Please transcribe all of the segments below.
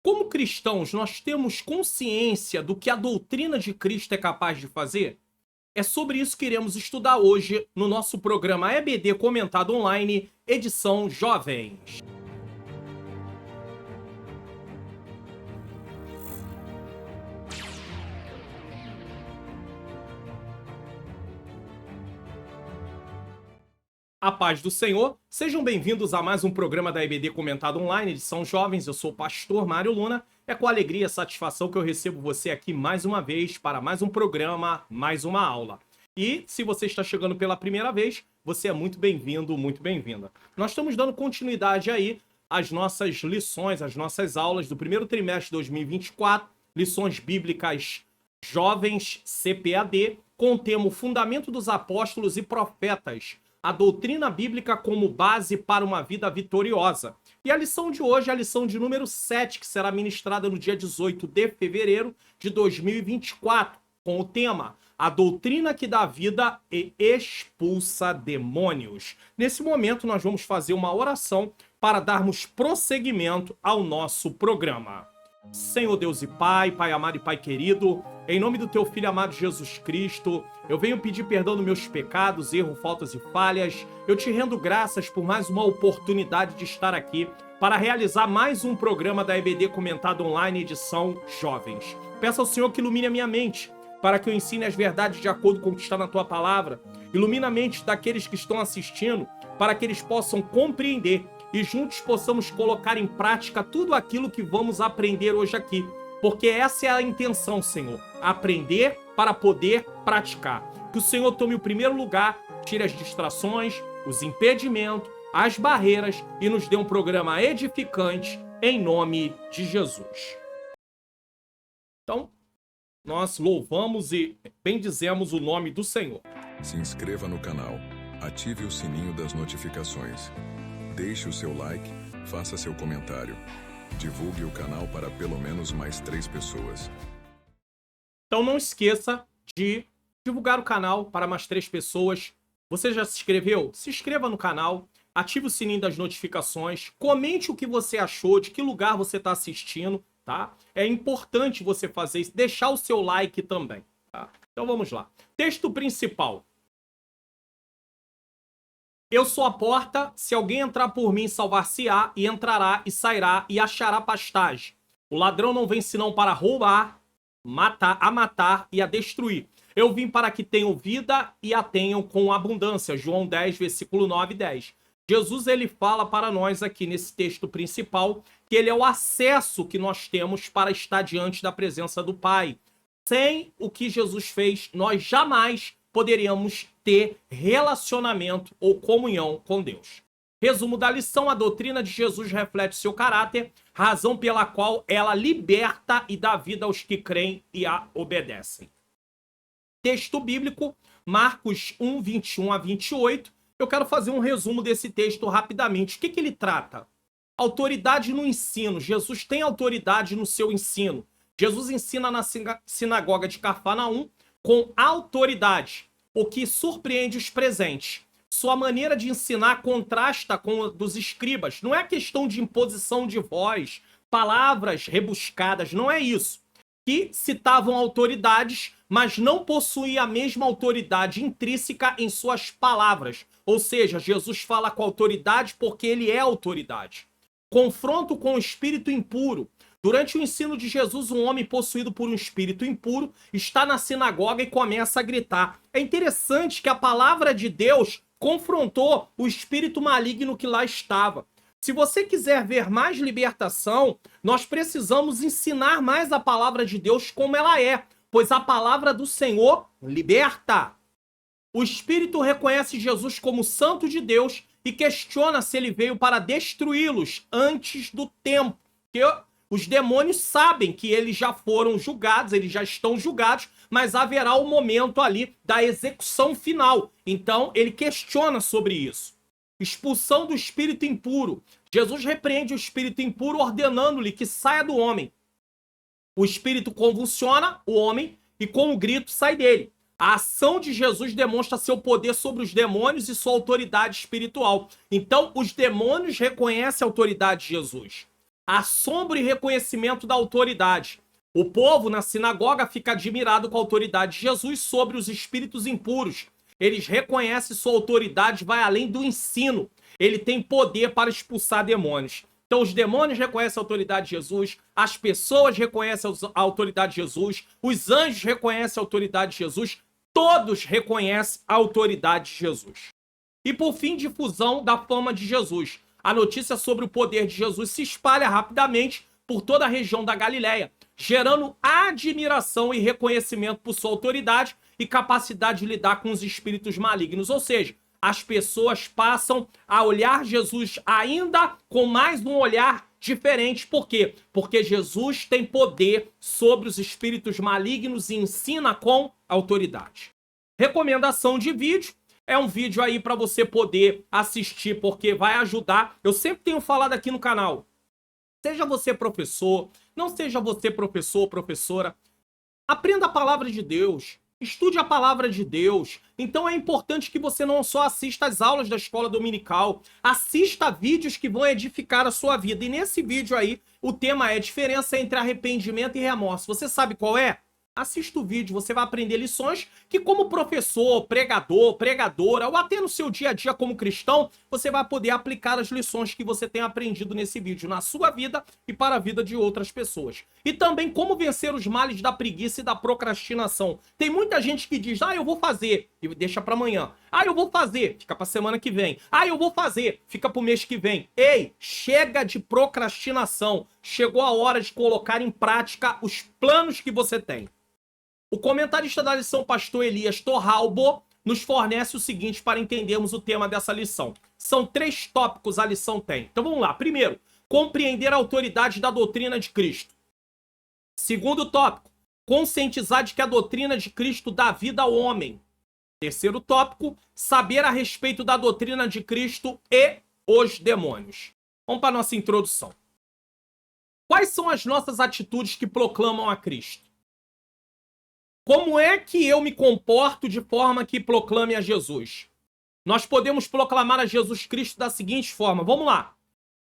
Como cristãos, nós temos consciência do que a doutrina de Cristo é capaz de fazer? É sobre isso que iremos estudar hoje no nosso programa EBD Comentado Online, edição Jovens. A paz do Senhor, sejam bem-vindos a mais um programa da EBD Comentado Online, edição Jovens. Eu sou o pastor Mário Luna. É com alegria e satisfação que eu recebo você aqui mais uma vez para mais um programa, mais uma aula. E se você está chegando pela primeira vez, você é muito bem-vindo, muito bem-vinda. Nós estamos dando continuidade aí às nossas lições, às nossas aulas do primeiro trimestre de 2024, lições bíblicas Jovens CPAD, com o tema Fundamento dos Apóstolos e Profetas, a doutrina bíblica como base para uma vida vitoriosa. E a lição de hoje é a lição de número 7, que será ministrada no dia 18 de fevereiro de 2024, com o tema A doutrina que dá vida e expulsa demônios. Nesse momento, nós vamos fazer uma oração para darmos prosseguimento ao nosso programa. Senhor Deus e Pai, Pai amado e Pai querido, em nome do Teu Filho amado Jesus Cristo, eu venho pedir perdão dos meus pecados, erros, faltas e falhas. Eu te rendo graças por mais uma oportunidade de estar aqui para realizar mais um programa da EBD Comentado Online, edição Jovens. Peço ao Senhor que ilumine a minha mente, para que eu ensine as verdades de acordo com o que está na Tua Palavra. Ilumina a mente daqueles que estão assistindo, para que eles possam compreender e juntos possamos colocar em prática tudo aquilo que vamos aprender hoje aqui. Porque essa é a intenção, Senhor. Aprender para poder praticar. Que o Senhor tome o primeiro lugar, tire as distrações, os impedimentos, as barreiras e nos dê um programa edificante em nome de Jesus. Então, nós louvamos e bendizemos o nome do Senhor. Se inscreva no canal, ative o sininho das notificações. Deixe o seu like, faça seu comentário. Divulgue o canal para pelo menos mais 3 pessoas. Então não esqueça de divulgar o canal para mais 3 pessoas. Você já se inscreveu? Se inscreva no canal, ative o sininho das notificações, comente o que você achou, de que lugar você está assistindo, tá? É importante você fazer isso, deixar o seu like também, tá? Então vamos lá. Texto principal. Eu sou a porta, se alguém entrar por mim, salvar-se-á, e entrará, e sairá, e achará pastagem. O ladrão não vem senão para roubar, matar e a destruir. Eu vim para que tenham vida e a tenham com abundância. João 10, versículo 9 e 10. Jesus, ele fala para nós aqui nesse texto principal que ele é o acesso que nós temos para estar diante da presença do Pai. Sem o que Jesus fez, nós jamais poderíamos ter relacionamento ou comunhão com Deus. Resumo da lição: a doutrina de Jesus reflete seu caráter, razão pela qual ela liberta e dá vida aos que creem e a obedecem. Texto bíblico, Marcos 1, 21 a 28. Eu quero fazer um resumo desse texto rapidamente. O que ele trata? Autoridade no ensino. Jesus tem autoridade no seu ensino. Jesus ensina na sinagoga de Cafarnaum com autoridade, o que surpreende os presentes. Sua maneira de ensinar contrasta com a dos escribas. Não é questão de imposição de voz, palavras rebuscadas, não é isso. Que citavam autoridades, mas não possuíam a mesma autoridade intrínseca em suas palavras. Ou seja, Jesus fala com autoridade porque ele é autoridade. Confronto com o espírito impuro. Durante o ensino de Jesus, um homem possuído por um espírito impuro está na sinagoga e começa a gritar. É interessante que a palavra de Deus confrontou o espírito maligno que lá estava. Se você quiser ver mais libertação, nós precisamos ensinar mais a palavra de Deus como ela é, pois a palavra do Senhor liberta. O espírito reconhece Jesus como santo de Deus e questiona se ele veio para destruí-los antes do tempo. Os demônios sabem que eles já foram julgados, eles já estão julgados, mas haverá o momento ali da execução final. Então, ele questiona sobre isso. Expulsão do espírito impuro. Jesus repreende o espírito impuro, ordenando-lhe que saia do homem. O espírito convulsiona o homem e com um grito sai dele. A ação de Jesus demonstra seu poder sobre os demônios e sua autoridade espiritual. Então, os demônios reconhecem a autoridade de Jesus. assombro e reconhecimento da autoridade. O povo na sinagoga fica admirado com a autoridade de Jesus sobre os espíritos impuros. Eles reconhecem sua autoridade, vai além do ensino. Ele tem poder para expulsar demônios. Então os demônios reconhecem a autoridade de Jesus, as pessoas reconhecem a autoridade de Jesus, os anjos reconhecem a autoridade de Jesus, todos reconhecem a autoridade de Jesus. E por fim, difusão da fama de Jesus. A notícia sobre o poder de Jesus se espalha rapidamente por toda a região da Galileia, gerando admiração e reconhecimento por sua autoridade e capacidade de lidar com os espíritos malignos. Ou seja, as pessoas passam a olhar Jesus ainda com mais um olhar diferente. Por quê? Porque Jesus tem poder sobre os espíritos malignos e ensina com autoridade. Recomendação de vídeo. É um vídeo aí para você poder assistir, porque vai ajudar. Eu sempre tenho falado aqui no canal. Seja você professor, não seja você professor ou professora, aprenda a palavra de Deus. Estude a palavra de Deus. Então é importante que você não só assista às aulas da escola dominical, assista vídeos que vão edificar a sua vida. E nesse vídeo aí, o tema é a diferença entre arrependimento e remorso. Você sabe qual é? Assista o vídeo, você vai aprender lições que como professor, pregador, pregadora, ou até no seu dia a dia como cristão, você vai poder aplicar as lições que você tem aprendido nesse vídeo na sua vida e para a vida de outras pessoas. E também como vencer os males da preguiça e da procrastinação. Tem muita gente que diz, eu vou fazer, e deixa para amanhã. Eu vou fazer, fica para semana que vem. Eu vou fazer, fica para o mês que vem. Ei, chega de procrastinação. Chegou a hora de colocar em prática os planos que você tem. O comentarista da lição, pastor Elias Torralbo, nos fornece o seguinte para entendermos o tema dessa lição. São 3 tópicos a lição tem. Então vamos lá. Primeiro, compreender a autoridade da doutrina de Cristo. Segundo tópico, conscientizar de que a doutrina de Cristo dá vida ao homem. Terceiro tópico, saber a respeito da doutrina de Cristo e os demônios. Vamos para a nossa introdução. Quais são as nossas atitudes que proclamam a Cristo? Como é que eu me comporto de forma que proclame a Jesus? Nós podemos proclamar a Jesus Cristo da seguinte forma. Vamos lá.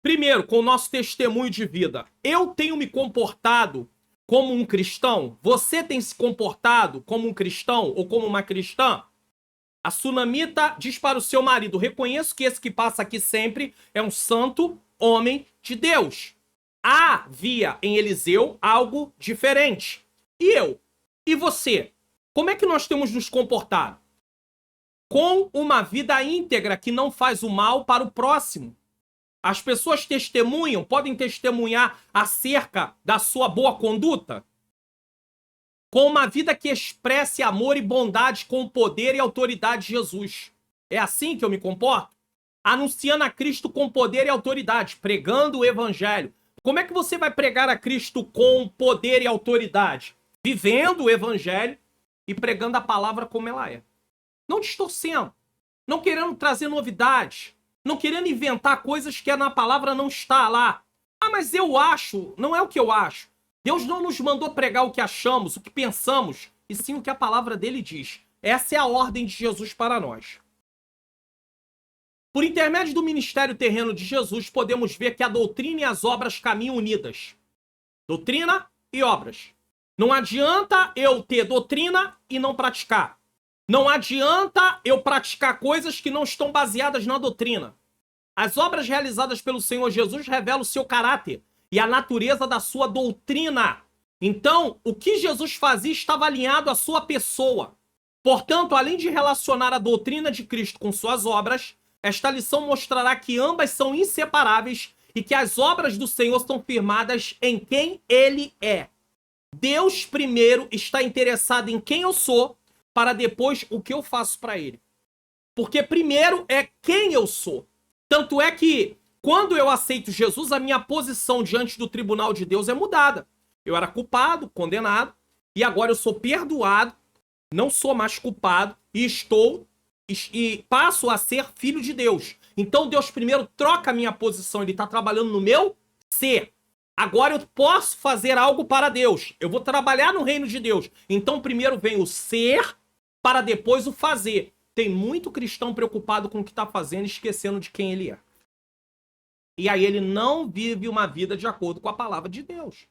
Primeiro, com o nosso testemunho de vida. Eu tenho me comportado como um cristão? Você tem se comportado como um cristão ou como uma cristã? A sunamita diz para o seu marido, reconheço que esse que passa aqui sempre é um santo homem de Deus. Havia em Eliseu algo diferente. E eu? E você? Como é que nós temos nos comportado? Com uma vida íntegra que não faz o mal para o próximo. As pessoas testemunham, podem testemunhar acerca da sua boa conduta? Com uma vida que expresse amor e bondade com o poder e autoridade de Jesus. É assim que eu me comporto? Anunciando a Cristo com poder e autoridade, pregando o evangelho. Como é que você vai pregar a Cristo com poder e autoridade? Vivendo o evangelho e pregando a palavra como ela é. Não distorcendo, não querendo trazer novidades, não querendo inventar coisas que na palavra não está lá. Mas eu acho, não é o que eu acho. Deus não nos mandou pregar o que achamos, o que pensamos, e sim o que a palavra dele diz. Essa é a ordem de Jesus para nós. Por intermédio do ministério terreno de Jesus, podemos ver que a doutrina e as obras caminham unidas. Doutrina e obras. Não adianta eu ter doutrina e não praticar. Não adianta eu praticar coisas que não estão baseadas na doutrina. As obras realizadas pelo Senhor Jesus revelam o seu caráter e a natureza da sua doutrina. Então, o que Jesus fazia estava alinhado à sua pessoa. Portanto, além de relacionar a doutrina de Cristo com suas obras, esta lição mostrará que ambas são inseparáveis e que as obras do Senhor são firmadas em quem Ele é. Deus primeiro está interessado em quem eu sou, para depois o que eu faço para Ele. Porque primeiro é quem eu sou. Tanto é que, quando eu aceito Jesus, a minha posição diante do tribunal de Deus é mudada. Eu era culpado, condenado, e agora eu sou perdoado, não sou mais culpado, e passo a ser filho de Deus. Então Deus primeiro troca a minha posição, Ele está trabalhando no meu ser. Agora eu posso fazer algo para Deus. Eu vou trabalhar no reino de Deus. Então primeiro vem o ser, para depois o fazer. Tem muito cristão preocupado com o que está fazendo, esquecendo de quem ele é. E aí ele não vive uma vida de acordo com a palavra de Deus.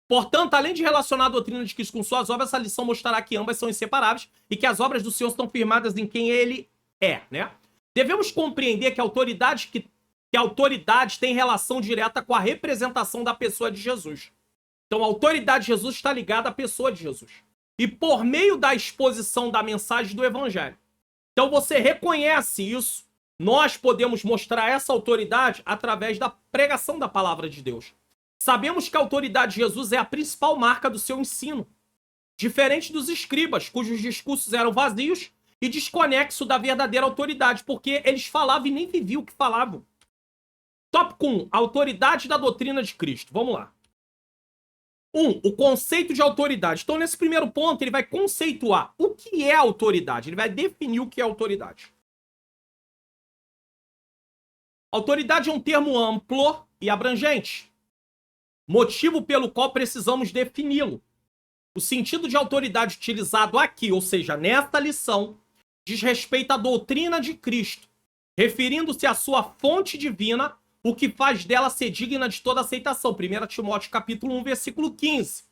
Portanto, além de relacionar a doutrina de Cristo com suas obras, essa lição mostrará que ambas são inseparáveis e que as obras do Senhor estão firmadas em quem ele é, né? Devemos compreender que a autoridade tem relação direta com a representação da pessoa de Jesus. Então, a autoridade de Jesus está ligada à pessoa de Jesus. E por meio da exposição da mensagem do Evangelho. Então, você reconhece isso. Nós podemos mostrar essa autoridade através da pregação da palavra de Deus. Sabemos que a autoridade de Jesus é a principal marca do seu ensino. Diferente dos escribas, cujos discursos eram vazios e desconexos da verdadeira autoridade, porque eles falavam e nem viviam o que falavam. Tópico 1. Autoridade da doutrina de Cristo. Vamos lá. 1. O conceito de autoridade. Então, nesse primeiro ponto, ele vai conceituar o que é autoridade. Ele vai definir o que é autoridade. Autoridade é um termo amplo e abrangente. Motivo pelo qual precisamos defini-lo. O sentido de autoridade utilizado aqui, ou seja, nesta lição, diz respeito à doutrina de Cristo, referindo-se à sua fonte divina, o que faz dela ser digna de toda aceitação. 1 Timóteo capítulo 1, versículo 15.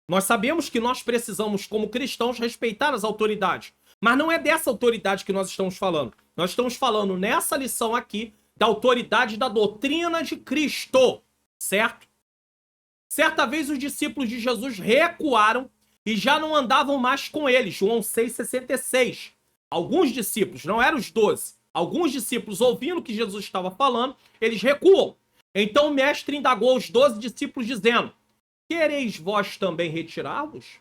Nós sabemos que nós precisamos, como cristãos, respeitar as autoridades. Mas não é dessa autoridade que nós estamos falando. Nós estamos falando nessa lição aqui da autoridade da doutrina de Cristo, certo? Certa vez os discípulos de Jesus recuaram e já não andavam mais com ele. João 6,66. Alguns discípulos, não eram os 12, alguns discípulos, ouvindo o que Jesus estava falando, eles recuam. Então o mestre indagou aos 12 discípulos, dizendo: quereis vós também retirá-los?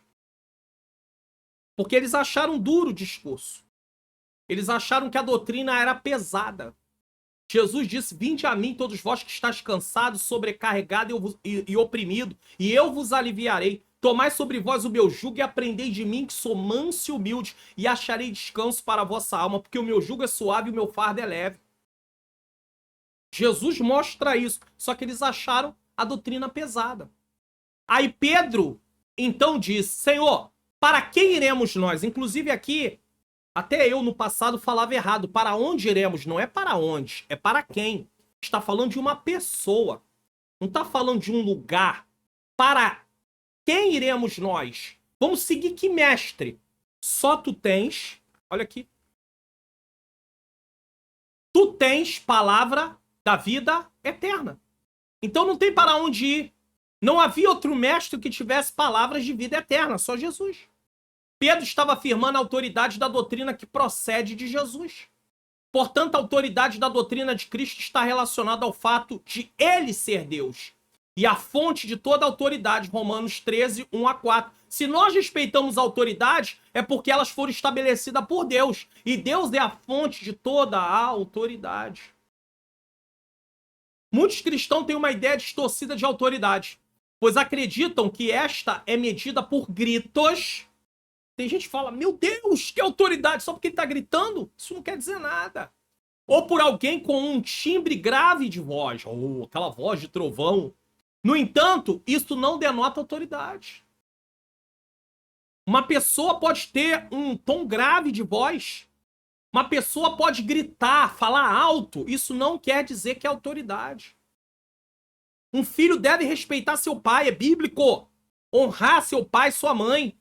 Porque eles acharam duro o discurso. Eles acharam que a doutrina era pesada. Jesus disse: vinde a mim, todos vós que estáis cansados, sobrecarregados e oprimido, e eu vos aliviarei. Tomai sobre vós o meu jugo e aprendei de mim, que sou manso e humilde, e acharei descanso para a vossa alma, porque o meu jugo é suave e o meu fardo é leve. Jesus mostra isso, só que eles acharam a doutrina pesada. Aí Pedro, então, disse: Senhor, para quem iremos nós? Inclusive aqui, até eu no passado falava errado. Para onde iremos? Não é para onde, é para quem. Está falando de uma pessoa. Não está falando de um lugar. Para quem iremos nós? Vamos seguir que mestre? Só tu tens, olha aqui. Tu tens palavra da vida eterna. Então não tem para onde ir. Não havia outro mestre que tivesse palavras de vida eterna, só Jesus. Pedro estava afirmando a autoridade da doutrina que procede de Jesus. Portanto, a autoridade da doutrina de Cristo está relacionada ao fato de ele ser Deus. E a fonte de toda a autoridade, Romanos 13, 1 a 4. Se nós respeitamos a autoridade, é porque elas foram estabelecidas por Deus. E Deus é a fonte de toda a autoridade. Muitos cristãos têm uma ideia distorcida de autoridade, pois acreditam que esta é medida por gritos. Tem gente que fala: meu Deus, que autoridade, só porque ele está gritando? Isso não quer dizer nada. Ou por alguém com um timbre grave de voz, ou aquela voz de trovão. No entanto, isso não denota autoridade. Uma pessoa pode ter um tom grave de voz. Uma pessoa pode gritar, falar alto. Isso não quer dizer que é autoridade. Um filho deve respeitar seu pai, é bíblico. Honrar seu pai e sua mãe.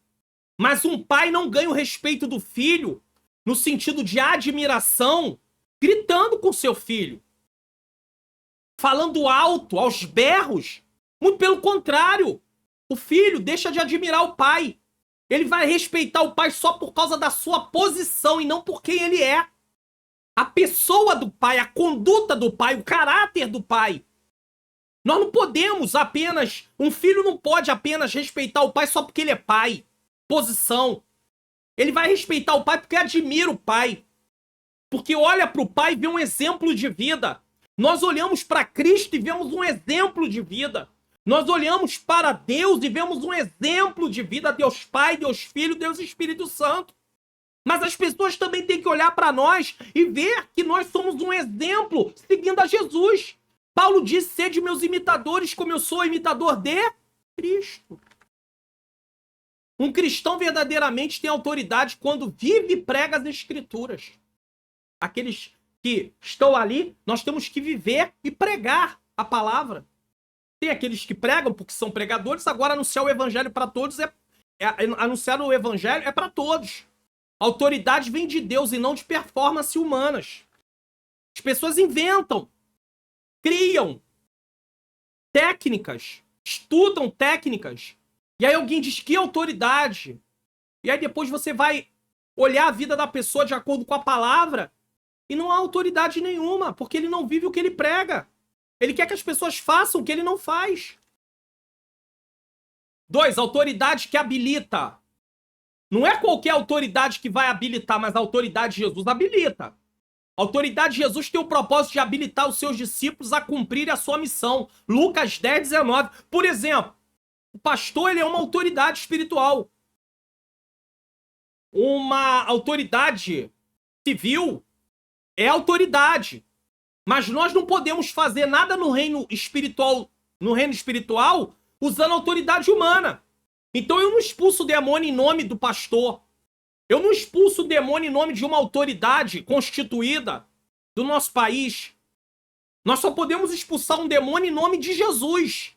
Mas um pai não ganha o respeito do filho no sentido de admiração, gritando com seu filho, falando alto, aos berros. Muito pelo contrário, o filho deixa de admirar o pai. Ele vai respeitar o pai só por causa da sua posição e não por quem ele é. A pessoa do pai, a conduta do pai, o caráter do pai. Nós não podemos apenas... Um filho não pode apenas respeitar o pai só porque ele é pai. Posição. Ele vai respeitar o pai porque admira o pai. Porque olha para o pai e vê um exemplo de vida. Nós olhamos para Cristo e vemos um exemplo de vida. Nós olhamos para Deus e vemos um exemplo de vida. Deus Pai, Deus Filho, Deus Espírito Santo. Mas as pessoas também têm que olhar para nós e ver que nós somos um exemplo seguindo a Jesus. Paulo disse: sede meus imitadores como eu sou imitador de Cristo. Um cristão verdadeiramente tem autoridade quando vive e prega as Escrituras. Aqueles que estão ali, nós temos que viver e pregar a palavra. Tem aqueles que pregam porque são pregadores, agora anunciar o evangelho para todos anunciar o evangelho é para todos. A autoridade vem de Deus e não de performance humanas. As pessoas inventam, criam técnicas, estudam técnicas, e aí alguém diz que autoridade. E aí depois você vai olhar a vida da pessoa de acordo com a palavra e não há autoridade nenhuma, porque ele não vive o que ele prega. Ele quer que as pessoas façam o que ele não faz. 2, autoridade que habilita. Não é qualquer autoridade que vai habilitar, mas a autoridade de Jesus habilita. A autoridade de Jesus tem o propósito de habilitar os seus discípulos a cumprir a sua missão. Lucas 10, 19. Por exemplo, o pastor ele é uma autoridade espiritual. Uma autoridade civil é autoridade. Mas nós não podemos fazer nada no reino espiritual, usando autoridade humana. Então eu não expulso o demônio em nome do pastor. Eu não expulso o demônio em nome de uma autoridade constituída do nosso país. Nós só podemos expulsar um demônio em nome de Jesus.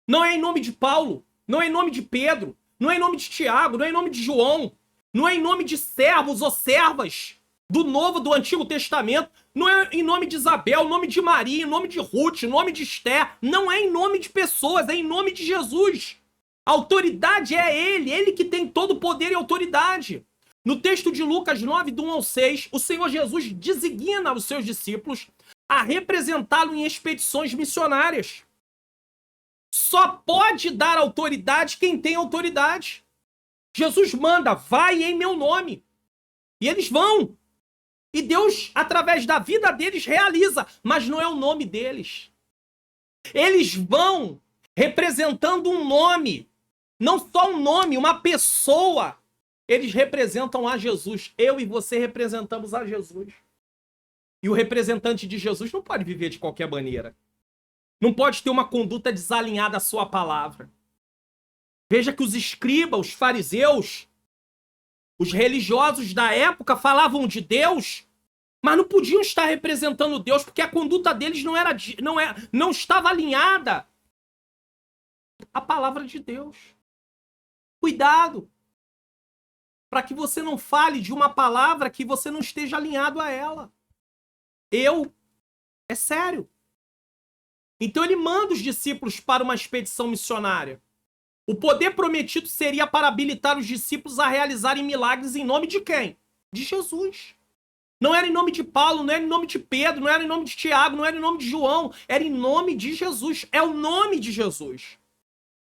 Não é em nome de Paulo, não é em nome de Pedro, não é em nome de Tiago, não é em nome de João, não é em nome de servos ou servas do Novo, do Antigo Testamento, não é em nome de Isabel, em nome de Maria, em nome de Ruth, em nome de Esther, não é em nome de pessoas, é em nome de Jesus. A autoridade é ele que tem todo o poder e autoridade. No texto de Lucas 9, do 1 ao 6, o Senhor Jesus designa os seus discípulos a representá-lo em expedições missionárias. Só pode dar autoridade quem tem autoridade. Jesus manda, vai em meu nome. E eles vão. E Deus, através da vida deles, realiza. Mas não é o nome deles. Eles vão representando um nome. Não só um nome, uma pessoa. Eles representam a Jesus. Eu e você representamos a Jesus. E o representante de Jesus não pode viver de qualquer maneira. Não pode ter uma conduta desalinhada à sua palavra. Veja que os escribas, os fariseus, os religiosos da época falavam de Deus, mas não podiam estar representando Deus porque a conduta deles não estava alinhada à palavra de Deus. Cuidado, para que você não fale de uma palavra que você não esteja alinhado a ela. É sério. Então ele manda os discípulos para uma expedição missionária. O poder prometido seria para habilitar os discípulos a realizarem milagres em nome de quem? De Jesus. Não era em nome de Paulo, não era em nome de Pedro, não era em nome de Tiago, não era em nome de João, era em nome de Jesus. É o nome de Jesus.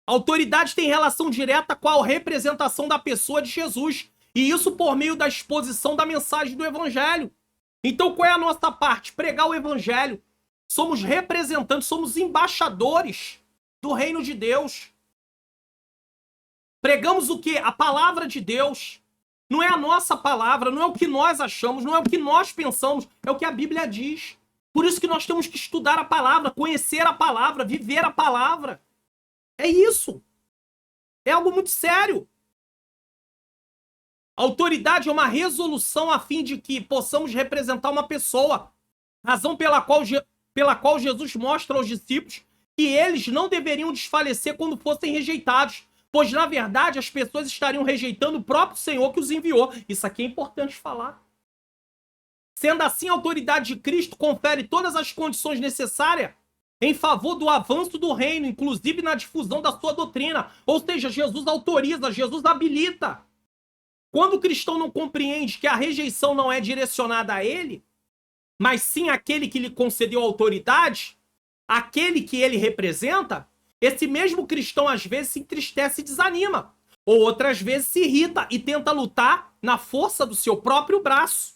A autoridade tem relação direta com a representação da pessoa de Jesus. E isso por meio da exposição da mensagem do Evangelho. Então qual é a nossa parte? Pregar o Evangelho. Somos representantes, somos embaixadores do reino de Deus. Pregamos o quê? A palavra de Deus. Não é a nossa palavra, não é o que nós achamos, não é o que nós pensamos, é o que a Bíblia diz. Por isso que nós temos que estudar a palavra, conhecer a palavra, viver a palavra. É isso. É algo muito sério. A autoridade é uma resolução a fim de que possamos representar uma pessoa. Razão pela qual Jesus mostra aos discípulos que eles não deveriam desfalecer quando fossem rejeitados. Pois, na verdade, as pessoas estariam rejeitando o próprio Senhor que os enviou. Isso aqui é importante falar. Sendo assim, a autoridade de Cristo confere todas as condições necessárias em favor do avanço do reino, inclusive na difusão da sua doutrina. Ou seja, Jesus autoriza, Jesus habilita. Quando o cristão não compreende que a rejeição não é direcionada a ele, mas sim àquele que lhe concedeu autoridade, aquele que ele representa, esse mesmo cristão às vezes se entristece e desanima. Ou outras vezes se irrita e tenta lutar na força do seu próprio braço.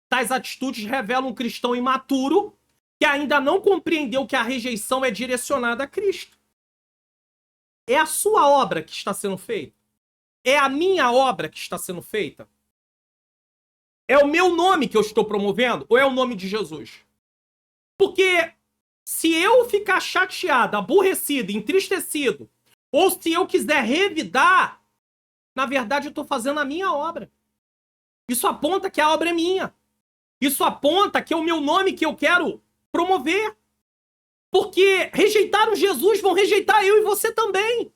Tais atitudes revelam um cristão imaturo que ainda não compreendeu que a rejeição é direcionada a Cristo. É a sua obra que está sendo feita? É a minha obra que está sendo feita? É o meu nome que eu estou promovendo? Ou é o nome de Jesus? Porque se eu ficar chateado, aborrecido, entristecido, ou se eu quiser revidar, na verdade eu estou fazendo a minha obra. Isso aponta que a obra é minha. Isso aponta que é o meu nome que eu quero promover. Porque rejeitaram Jesus, vão rejeitar eu e você também.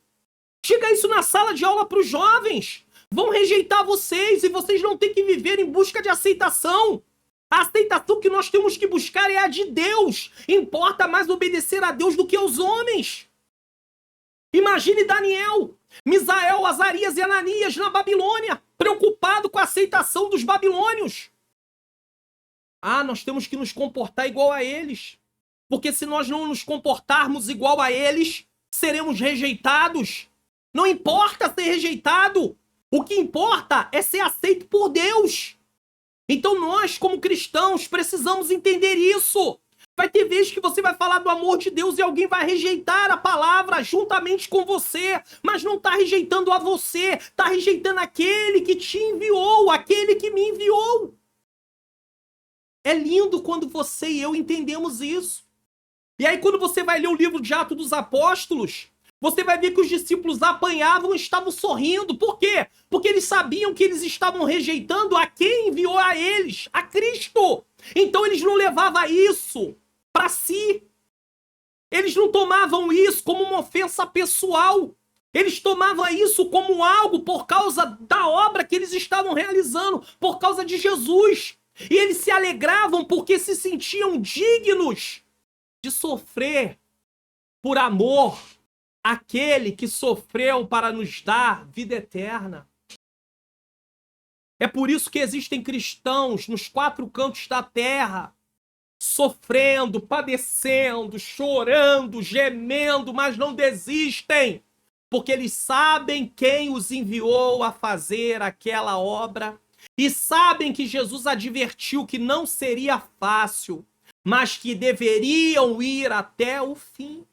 Diga isso na sala de aula para os jovens. Vão rejeitar vocês e vocês não têm que viver em busca de aceitação. A aceitação que nós temos que buscar é a de Deus. Importa mais obedecer a Deus do que aos homens. Imagine Daniel, Misael, Azarias e Ananias na Babilônia, preocupado com a aceitação dos babilônios. Ah, nós temos que nos comportar igual a eles. Porque se nós não nos comportarmos igual a eles, seremos rejeitados. Não importa ser rejeitado. O que importa é ser aceito por Deus. Então nós, como cristãos, precisamos entender isso. Vai ter vezes que você vai falar do amor de Deus e alguém vai rejeitar a palavra juntamente com você, mas não está rejeitando a você, está rejeitando aquele que te enviou, aquele que me enviou. É lindo quando você e eu entendemos isso. E aí quando você vai ler o livro de Atos dos Apóstolos, você vai ver que os discípulos apanhavam e estavam sorrindo. Por quê? Porque eles sabiam que eles estavam rejeitando a quem enviou a eles, a Cristo. Então eles não levavam isso para si. Eles não tomavam isso como uma ofensa pessoal. Eles tomavam isso como algo por causa da obra que eles estavam realizando, por causa de Jesus. E eles se alegravam porque se sentiam dignos de sofrer por amor àquele que sofreu para nos dar vida eterna. É por isso que existem cristãos nos 4 cantos da terra, sofrendo, padecendo, chorando, gemendo, mas não desistem, porque eles sabem quem os enviou a fazer aquela obra e sabem que Jesus advertiu que não seria fácil, mas que deveriam ir até o fim.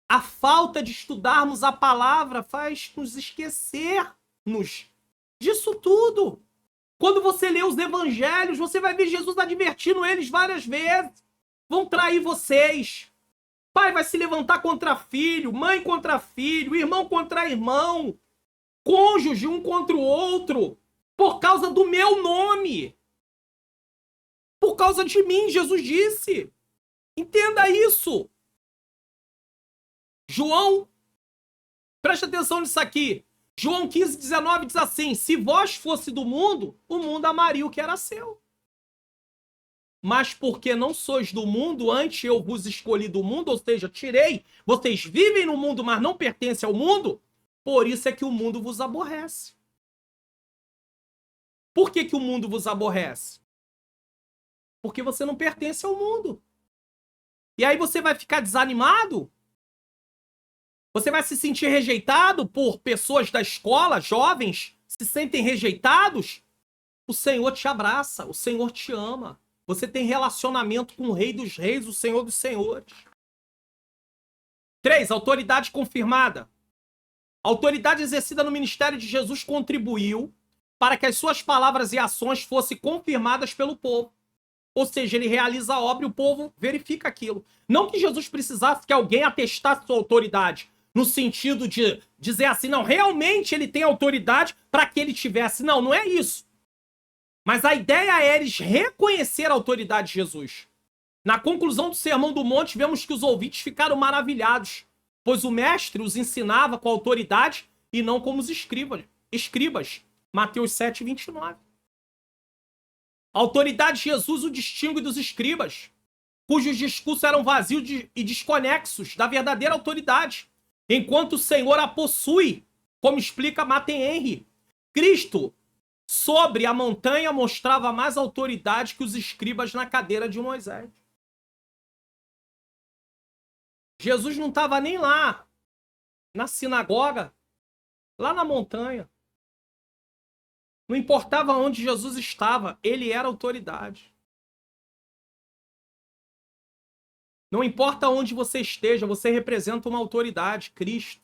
A falta de estudarmos a palavra faz nos esquecermos disso tudo. Quando você lê os evangelhos, você vai ver Jesus advertindo eles várias vezes. Vão trair vocês. Pai vai se levantar contra filho, mãe contra filho, irmão contra irmão, cônjuge um contra o outro, por causa do meu nome. Por causa de mim, Jesus disse. Entenda isso. João, presta atenção nisso aqui. João 15:19 diz assim: se vós fosse do mundo, o mundo amaria o que era seu. Mas porque não sois do mundo, antes eu vos escolhi do mundo, ou seja, tirei, vocês vivem no mundo, mas não pertencem ao mundo, por isso é que o mundo vos aborrece. Por que que o mundo vos aborrece? Porque você não pertence ao mundo. E aí você vai ficar desanimado? Você vai se sentir rejeitado por pessoas da escola, jovens, se sentem rejeitados? O Senhor te abraça, o Senhor te ama. Você tem relacionamento com o Rei dos Reis, o Senhor dos Senhores. 3. Autoridade confirmada. A autoridade exercida no ministério de Jesus contribuiu para que as suas palavras e ações fossem confirmadas pelo povo. Ou seja, ele realiza a obra e o povo verifica aquilo. Não que Jesus precisasse que alguém atestasse sua autoridade, no sentido de dizer assim, não, realmente ele tem autoridade para que ele tivesse. Não, não é isso. Mas a ideia é eles reconhecer a autoridade de Jesus. Na conclusão do Sermão do Monte, vemos que os ouvintes ficaram maravilhados, pois o mestre os ensinava com autoridade e não como os escribas. Mateus 7:29. A autoridade de Jesus o distingue dos escribas, cujos discursos eram vazios e desconexos da verdadeira autoridade, enquanto o Senhor a possui, como explica Martin Henry. Cristo, sobre a montanha, mostrava mais autoridade que os escribas na cadeira de Moisés. Jesus não estava nem lá, na sinagoga, lá na montanha. Não importava onde Jesus estava, ele era autoridade. Não importa onde você esteja, você representa uma autoridade, Cristo.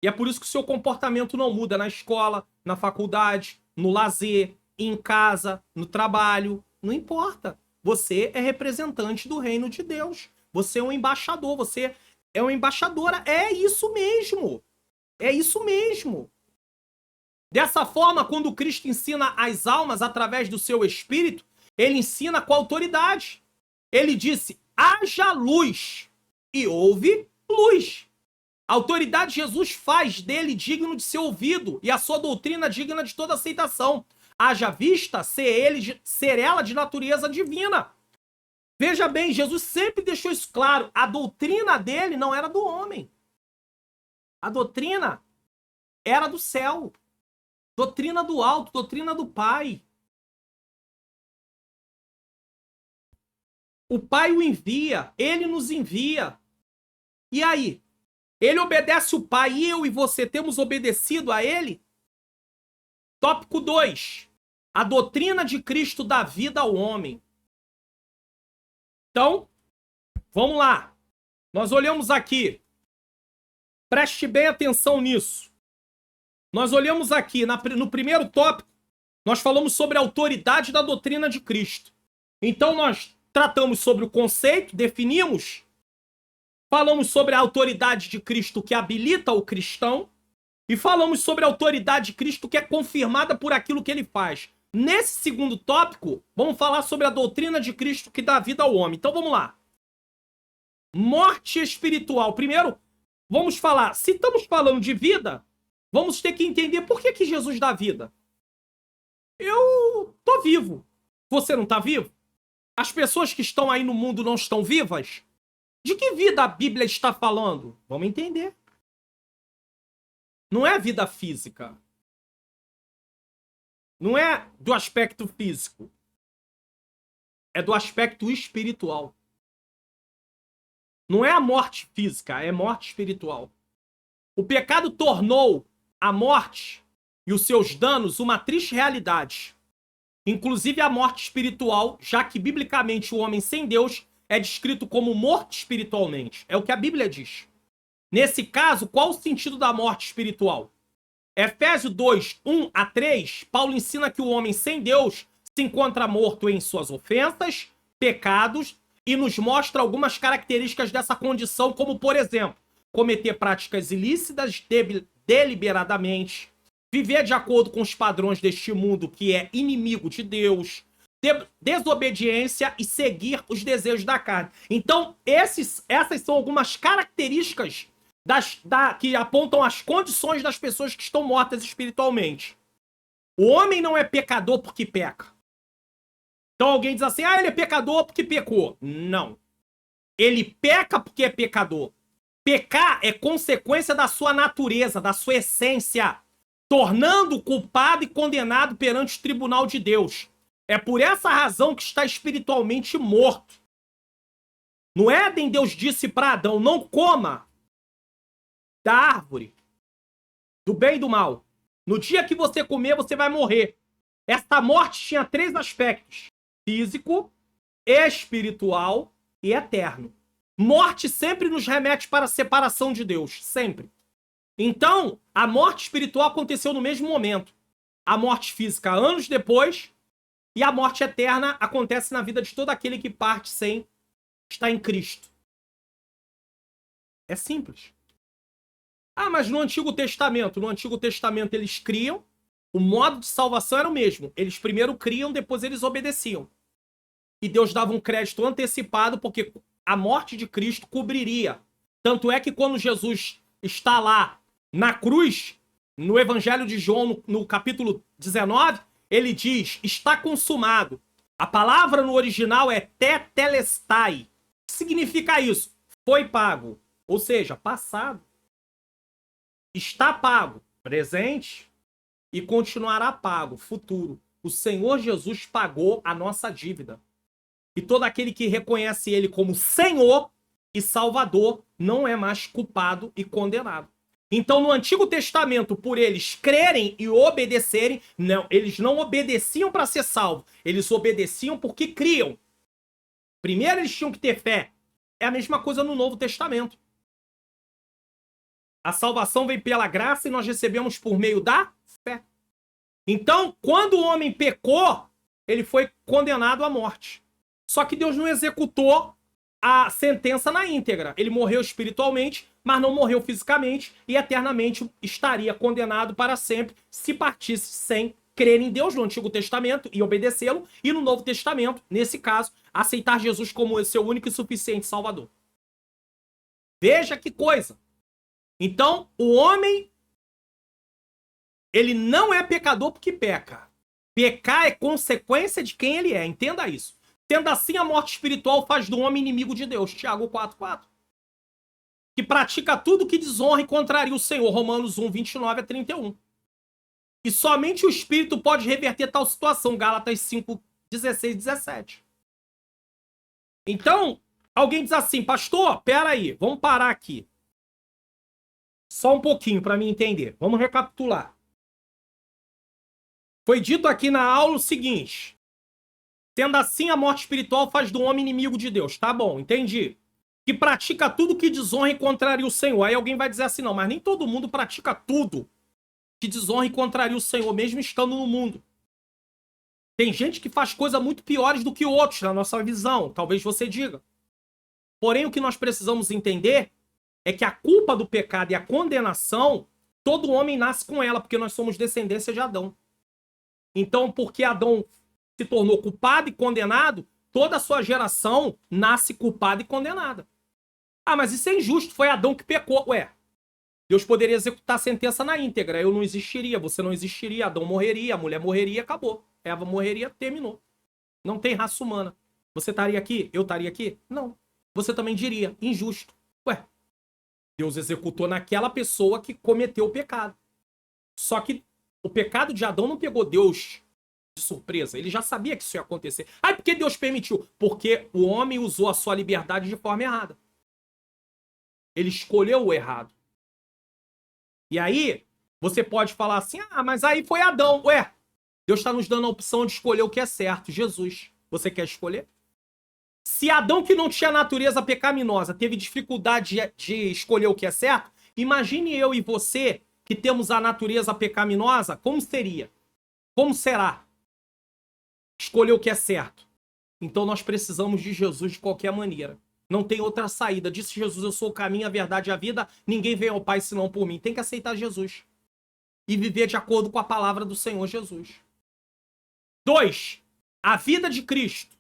E é por isso que o seu comportamento não muda na escola, na faculdade, no lazer, em casa, no trabalho. Não importa. Você é representante do reino de Deus. Você é um embaixador, você é uma embaixadora. É isso mesmo. É isso mesmo. Dessa forma, quando Cristo ensina as almas através do seu Espírito, ele ensina com autoridade. Ele disse, haja luz. E houve luz. A autoridade de Jesus faz dele digno de ser ouvido e a sua doutrina digna de toda aceitação. Haja vista ser ela de natureza divina. Veja bem, Jesus sempre deixou isso claro. A doutrina dele não era do homem. A doutrina era do céu. Doutrina do alto, doutrina do Pai. O Pai o envia, ele nos envia. E aí? Ele obedece o Pai e eu e você temos obedecido a ele? Tópico 2. A doutrina de Cristo dá vida ao homem. Então, vamos lá. Nós olhamos aqui. Preste bem atenção nisso. Nós olhamos aqui, no primeiro tópico, nós falamos sobre a autoridade da doutrina de Cristo. Então, nós tratamos sobre o conceito, definimos. Falamos sobre a autoridade de Cristo que habilita o cristão. E falamos sobre a autoridade de Cristo que é confirmada por aquilo que ele faz. Nesse segundo tópico, vamos falar sobre a doutrina de Cristo que dá vida ao homem. Então vamos lá. Morte espiritual. Primeiro, vamos falar. Se estamos falando de vida, vamos ter que entender por que Jesus dá vida. Eu tô vivo. Você não tá vivo? As pessoas que estão aí no mundo não estão vivas? De que vida a Bíblia está falando? Vamos entender. Não é vida física. Não é do aspecto físico. É do aspecto espiritual. Não é a morte física, é morte espiritual. O pecado tornou a morte e os seus danos uma triste realidade. Inclusive a morte espiritual, já que biblicamente o homem sem Deus é descrito como morto espiritualmente. É o que a Bíblia diz. Nesse caso, qual o sentido da morte espiritual? Efésios 2, 1 a 3, Paulo ensina que o homem sem Deus se encontra morto em suas ofensas, pecados, e nos mostra algumas características dessa condição, como, por exemplo, cometer práticas ilícitas deliberadamente, viver de acordo com os padrões deste mundo que é inimigo de Deus, desobediência e seguir os desejos da carne. Então, essas são algumas características que apontam as condições das pessoas que estão mortas espiritualmente. O homem não é pecador porque peca. Então alguém diz assim, ele é pecador porque pecou. Não. Ele peca porque é pecador. Pecar é consequência da sua natureza, da sua essência, tornando-o culpado e condenado perante o tribunal de Deus. É por essa razão que está espiritualmente morto. No Éden, Deus disse para Adão, não coma da árvore do bem e do mal. No dia que você comer, você vai morrer. Essa morte tinha 3 aspectos: físico, espiritual e eterno. Morte sempre nos remete para a separação de Deus, sempre. Então, a morte espiritual aconteceu no mesmo momento. A morte física anos depois, e a morte eterna acontece na vida de todo aquele que parte sem estar em Cristo. É simples. Mas no Antigo Testamento? No Antigo Testamento eles criam, o modo de salvação era o mesmo. Eles primeiro criam, depois eles obedeciam. E Deus dava um crédito antecipado, porque a morte de Cristo cobriria. Tanto é que quando Jesus está lá na cruz, no Evangelho de João, no capítulo 19, ele diz, está consumado. A palavra no original é tetelestai. O que significa isso? Foi pago. Ou seja, passado. Está pago, presente, e continuará pago, futuro. O Senhor Jesus pagou a nossa dívida. E todo aquele que reconhece ele como Senhor e Salvador não é mais culpado e condenado. Então, no Antigo Testamento, por eles crerem e obedecerem, não, eles não obedeciam para ser salvos. Eles obedeciam porque criam. Primeiro eles tinham que ter fé. É a mesma coisa no Novo Testamento. A salvação vem pela graça e nós recebemos por meio da fé. Então, quando o homem pecou, ele foi condenado à morte. Só que Deus não executou a sentença na íntegra. Ele morreu espiritualmente, mas não morreu fisicamente e eternamente estaria condenado para sempre se partisse sem crer em Deus no Antigo Testamento e obedecê-lo, e no Novo Testamento, nesse caso, aceitar Jesus como seu único e suficiente Salvador. Veja que coisa. Então, o homem, ele não é pecador porque peca. Pecar é consequência de quem ele é, entenda isso. Tendo assim, a morte espiritual faz do homem inimigo de Deus, Tiago 4,4. Que pratica tudo que desonra e contraria o Senhor, Romanos 1, 29 a 31. E somente o Espírito pode reverter tal situação, Gálatas 5, 16 e 17. Então, alguém diz assim, pastor, peraí, vamos parar aqui. Só um pouquinho para mim entender. Vamos recapitular. Foi dito aqui na aula o seguinte. Sendo assim, a morte espiritual faz do homem inimigo de Deus. Tá bom, entendi. Que pratica tudo que desonra e contraria o Senhor. Aí alguém vai dizer assim, não, mas nem todo mundo pratica tudo que desonra e contraria o Senhor, mesmo estando no mundo. Tem gente que faz coisas muito piores do que outros, na nossa visão. Talvez você diga. Porém, o que nós precisamos entender é que a culpa do pecado e a condenação, todo homem nasce com ela, porque nós somos descendência de Adão. Então, porque Adão se tornou culpado e condenado, toda a sua geração nasce culpada e condenada. Ah, mas isso é injusto, foi Adão que pecou. Ué, Deus poderia executar a sentença na íntegra, eu não existiria, você não existiria, Adão morreria, a mulher morreria, acabou. Eva morreria, terminou. Não tem raça humana. Você estaria aqui? Eu estaria aqui? Não. Você também diria, injusto. Ué, Deus executou naquela pessoa que cometeu o pecado. Só que o pecado de Adão não pegou Deus de surpresa. Ele já sabia que isso ia acontecer. Ah, por que Deus permitiu? Porque o homem usou a sua liberdade de forma errada. Ele escolheu o errado. E aí, você pode falar assim, ah, mas aí foi Adão. Ué, Deus está nos dando a opção de escolher o que é certo. Jesus, você quer escolher? Se Adão, que não tinha natureza pecaminosa, teve dificuldade de escolher o que é certo, imagine eu e você, que temos a natureza pecaminosa, como seria? Como será? Escolher o que é certo. Então nós precisamos de Jesus de qualquer maneira. Não tem outra saída. Disse Jesus, eu sou o caminho, a verdade e a vida. Ninguém vem ao Pai senão por mim. Tem que aceitar Jesus. E viver de acordo com a palavra do Senhor Jesus. 2. A vida de Cristo.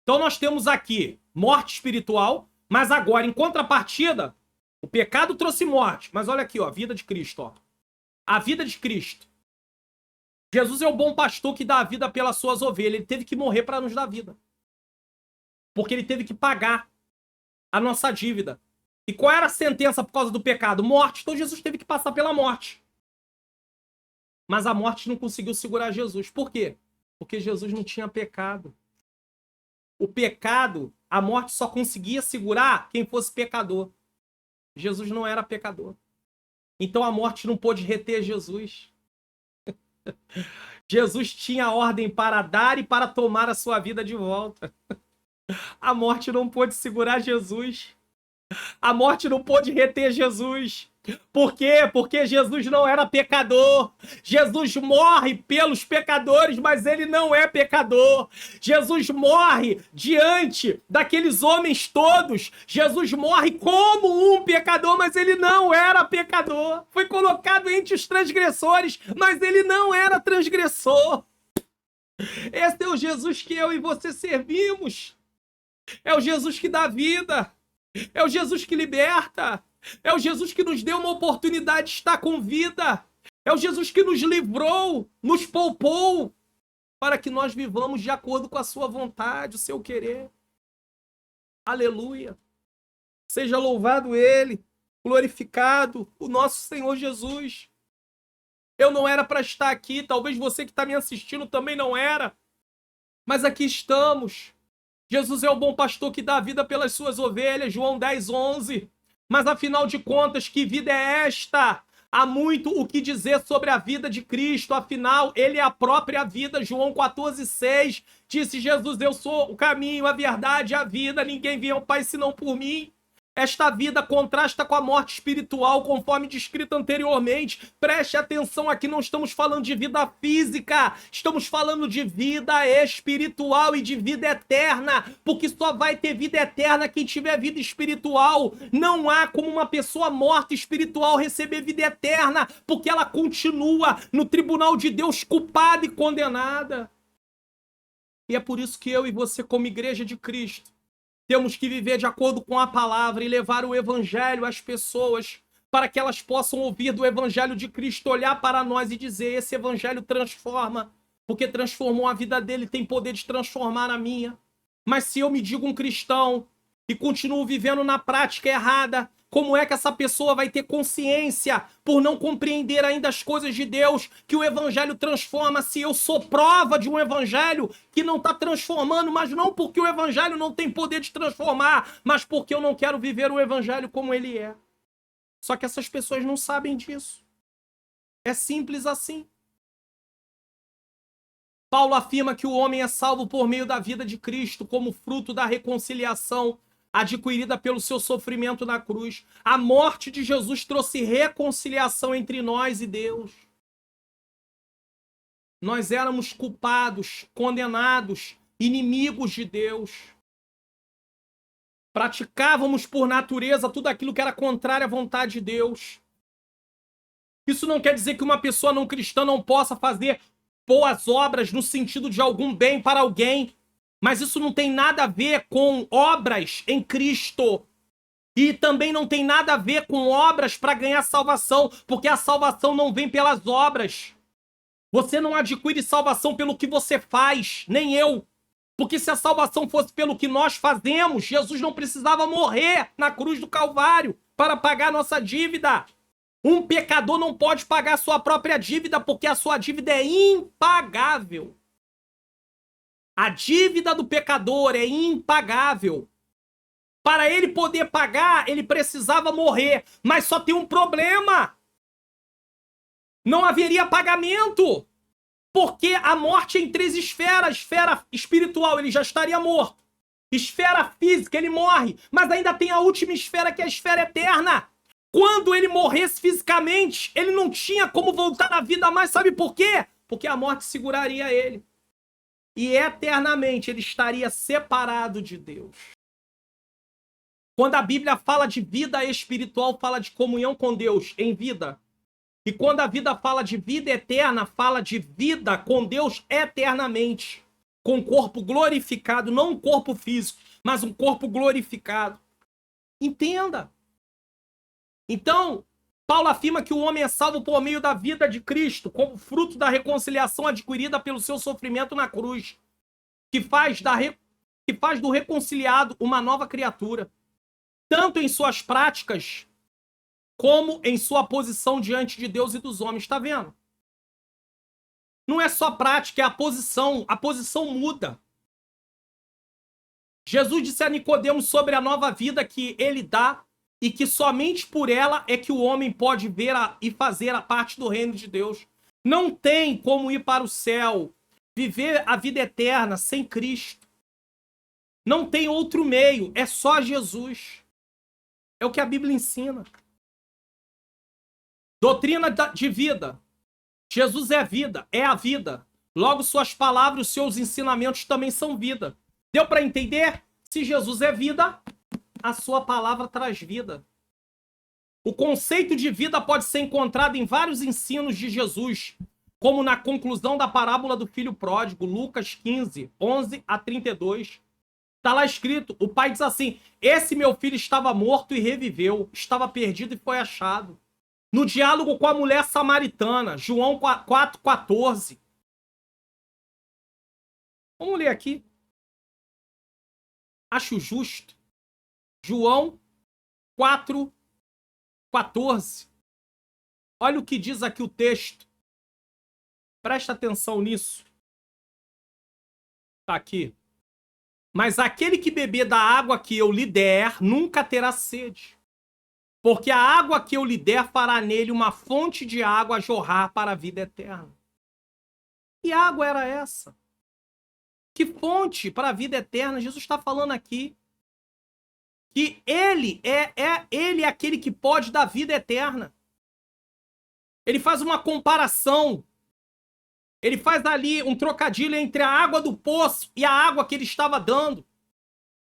Então nós temos aqui morte espiritual, mas agora, em contrapartida, o pecado trouxe morte. Mas olha aqui, ó, a vida de Cristo. Ó. A vida de Cristo. Jesus é o bom pastor que dá a vida pelas suas ovelhas. Ele teve que morrer para nos dar vida. Porque ele teve que pagar a nossa dívida. E qual era a sentença por causa do pecado? Morte. Então Jesus teve que passar pela morte. Mas a morte não conseguiu segurar Jesus. Por quê? Porque Jesus não tinha pecado. O pecado, a morte só conseguia segurar quem fosse pecador. Jesus não era pecador. Então a morte não pôde reter Jesus. Jesus tinha ordem para dar e para tomar a sua vida de volta. A morte não pôde segurar Jesus. A morte não pôde reter Jesus. Por quê? Porque Jesus não era pecador. Jesus morre pelos pecadores, mas ele não é pecador. Jesus morre diante daqueles homens todos. Jesus morre como um pecador, mas ele não era pecador. Foi colocado entre os transgressores, mas ele não era transgressor. Esse é o Jesus que eu e você servimos. É o Jesus que dá vida. É o Jesus que liberta. É o Jesus que nos deu uma oportunidade de estar com vida. É o Jesus que nos livrou, nos poupou, para que nós vivamos de acordo com a sua vontade, o seu querer. Aleluia. Seja louvado ele, glorificado, o nosso Senhor Jesus. Eu não era para estar aqui, talvez você que está me assistindo também não era. Mas aqui estamos. Jesus é o bom pastor que dá a vida pelas suas ovelhas, João 10, 11. Mas afinal de contas, que vida é esta? Há muito o que dizer sobre a vida de Cristo, afinal, ele é a própria vida. João 14, 6, disse Jesus, eu sou o caminho, a verdade e a vida, ninguém vem ao Pai senão por mim. Esta vida contrasta com a morte espiritual, conforme descrito anteriormente. Preste atenção aqui, não estamos falando de vida física, estamos falando de vida espiritual e de vida eterna, porque só vai ter vida eterna quem tiver vida espiritual. Não há como uma pessoa morta espiritual receber vida eterna, porque ela continua no tribunal de Deus culpada e condenada. E é por isso que eu e você, como igreja de Cristo, temos que viver de acordo com a palavra e levar o evangelho às pessoas para que elas possam ouvir do evangelho de Cristo, olhar para nós e dizer: esse evangelho transforma, porque transformou a vida dele, tem poder de transformar a minha. Mas se eu me digo um cristão e continuo vivendo na prática errada, como é que essa pessoa vai ter consciência, por não compreender ainda as coisas de Deus, que o evangelho transforma, se eu sou prova de um evangelho que não está transformando, mas não porque o evangelho não tem poder de transformar, mas porque eu não quero viver o evangelho como ele é. Só que essas pessoas não sabem disso. É simples assim. Paulo afirma que o homem é salvo por meio da vida de Cristo, como fruto da reconciliação adquirida pelo seu sofrimento na cruz. A morte de Jesus trouxe reconciliação entre nós e Deus. Nós éramos culpados, condenados, inimigos de Deus. Praticávamos por natureza tudo aquilo que era contrário à vontade de Deus. Isso não quer dizer que uma pessoa não cristã não possa fazer boas obras no sentido de algum bem para alguém. Mas isso não tem nada a ver com obras em Cristo. E também não tem nada a ver com obras para ganhar salvação, porque a salvação não vem pelas obras. Você não adquire salvação pelo que você faz, nem eu. Porque se a salvação fosse pelo que nós fazemos, Jesus não precisava morrer na cruz do Calvário para pagar nossa dívida. Um pecador não pode pagar sua própria dívida, porque a sua dívida é impagável. A dívida do pecador é impagável. Para ele poder pagar, ele precisava morrer. Mas só tem um problema. Não haveria pagamento. Porque a morte é em três esferas. Esfera espiritual, ele já estaria morto. Esfera física, ele morre. Mas ainda tem a última esfera, que é a esfera eterna. Quando ele morresse fisicamente, ele não tinha como voltar à vida mais. Sabe por quê? Porque a morte seguraria ele. E eternamente ele estaria separado de Deus. Quando a Bíblia fala de vida espiritual, fala de comunhão com Deus em vida. E quando a vida fala de vida eterna, fala de vida com Deus eternamente. Com um corpo glorificado, não um corpo físico, mas um corpo glorificado. Entenda. Então, Paulo afirma que o homem é salvo por meio da vida de Cristo, como fruto da reconciliação adquirida pelo seu sofrimento na cruz, que faz do reconciliado uma nova criatura, tanto em suas práticas, como em sua posição diante de Deus e dos homens. Está vendo? Não é só prática, é a posição muda. Jesus disse a Nicodemos sobre a nova vida que ele dá, e que somente por ela é que o homem pode ver e fazer a parte do reino de Deus. Não tem como ir para o céu, viver a vida eterna sem Cristo. Não tem outro meio, é só Jesus. É o que a Bíblia ensina. Doutrina de vida. Jesus é vida, é a vida. Logo, suas palavras, seus ensinamentos também são vida. Deu para entender? Se Jesus é vida, a sua palavra traz vida. O conceito de vida pode ser encontrado em vários ensinos de Jesus, como na conclusão da parábola do filho pródigo, Lucas 15, 11 a 32. Está lá escrito, o pai diz assim: esse meu filho estava morto e reviveu, estava perdido e foi achado. No diálogo com a mulher samaritana, João 4,14. Vamos ler aqui. Acho justo. João 4,14. Olha o que diz aqui o texto. Presta atenção nisso. Está aqui. Mas aquele que beber da água que eu lhe der, nunca terá sede. Porque a água que eu lhe der fará nele uma fonte de água a jorrar para a vida eterna. Que água era essa? Que fonte para a vida eterna? Jesus está falando aqui que ele é aquele que pode dar vida eterna. Ele faz uma comparação. Ele faz ali um trocadilho entre a água do poço e a água que ele estava dando.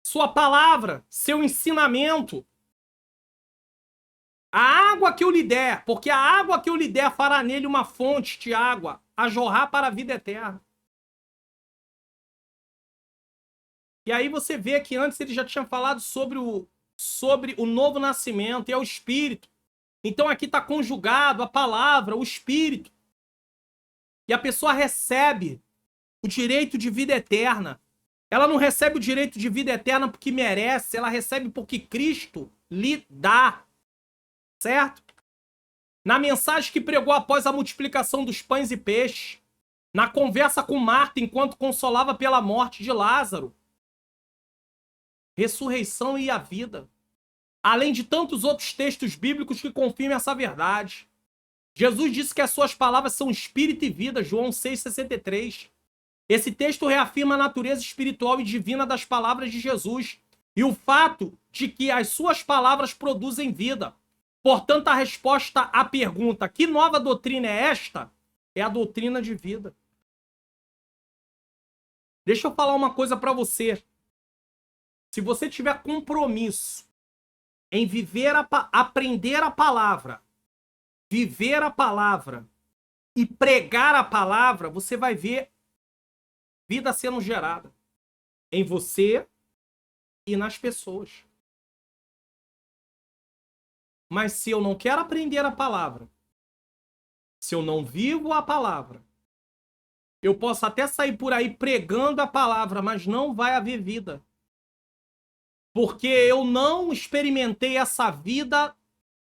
Sua palavra, seu ensinamento. A água que eu lhe der, porque a água que eu lhe der fará nele uma fonte de água a jorrar para a vida eterna. E aí você vê que antes ele já tinha falado sobre o novo nascimento, e é o Espírito. Então aqui está conjugado a palavra, o Espírito. E a pessoa recebe o direito de vida eterna. Ela não recebe o direito de vida eterna porque merece, ela recebe porque Cristo lhe dá. Certo? Na mensagem que pregou após a multiplicação dos pães e peixes, na conversa com Marta enquanto consolava pela morte de Lázaro, ressurreição e a vida. Além de tantos outros textos bíblicos que confirmam essa verdade. Jesus disse que as suas palavras são espírito e vida, João 6,63. Esse texto reafirma a natureza espiritual e divina das palavras de Jesus e o fato de que as suas palavras produzem vida. Portanto, a resposta à pergunta, que nova doutrina é esta? É a doutrina de vida. Deixa eu falar uma coisa para você. Se você tiver compromisso em aprender a palavra, viver a palavra e pregar a palavra, você vai ver vida sendo gerada em você e nas pessoas. Mas se eu não quero aprender a palavra, se eu não vivo a palavra, eu posso até sair por aí pregando a palavra, mas não vai haver vida. Porque eu não experimentei essa vida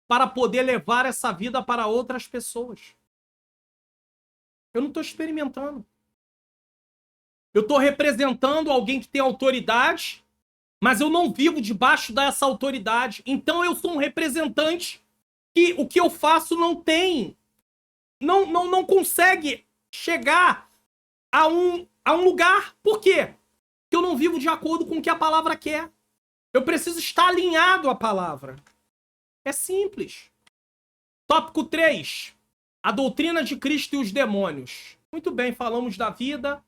para poder levar essa vida para outras pessoas. Eu não estou experimentando. Eu estou representando alguém que tem autoridade, mas eu não vivo debaixo dessa autoridade. Então eu sou um representante que o que eu faço não consegue chegar a um lugar. Por quê? Porque eu não vivo de acordo com o que a palavra quer. Eu preciso estar alinhado à palavra. É simples. Tópico 3. A doutrina de Cristo e os demônios. Muito bem, falamos da vida,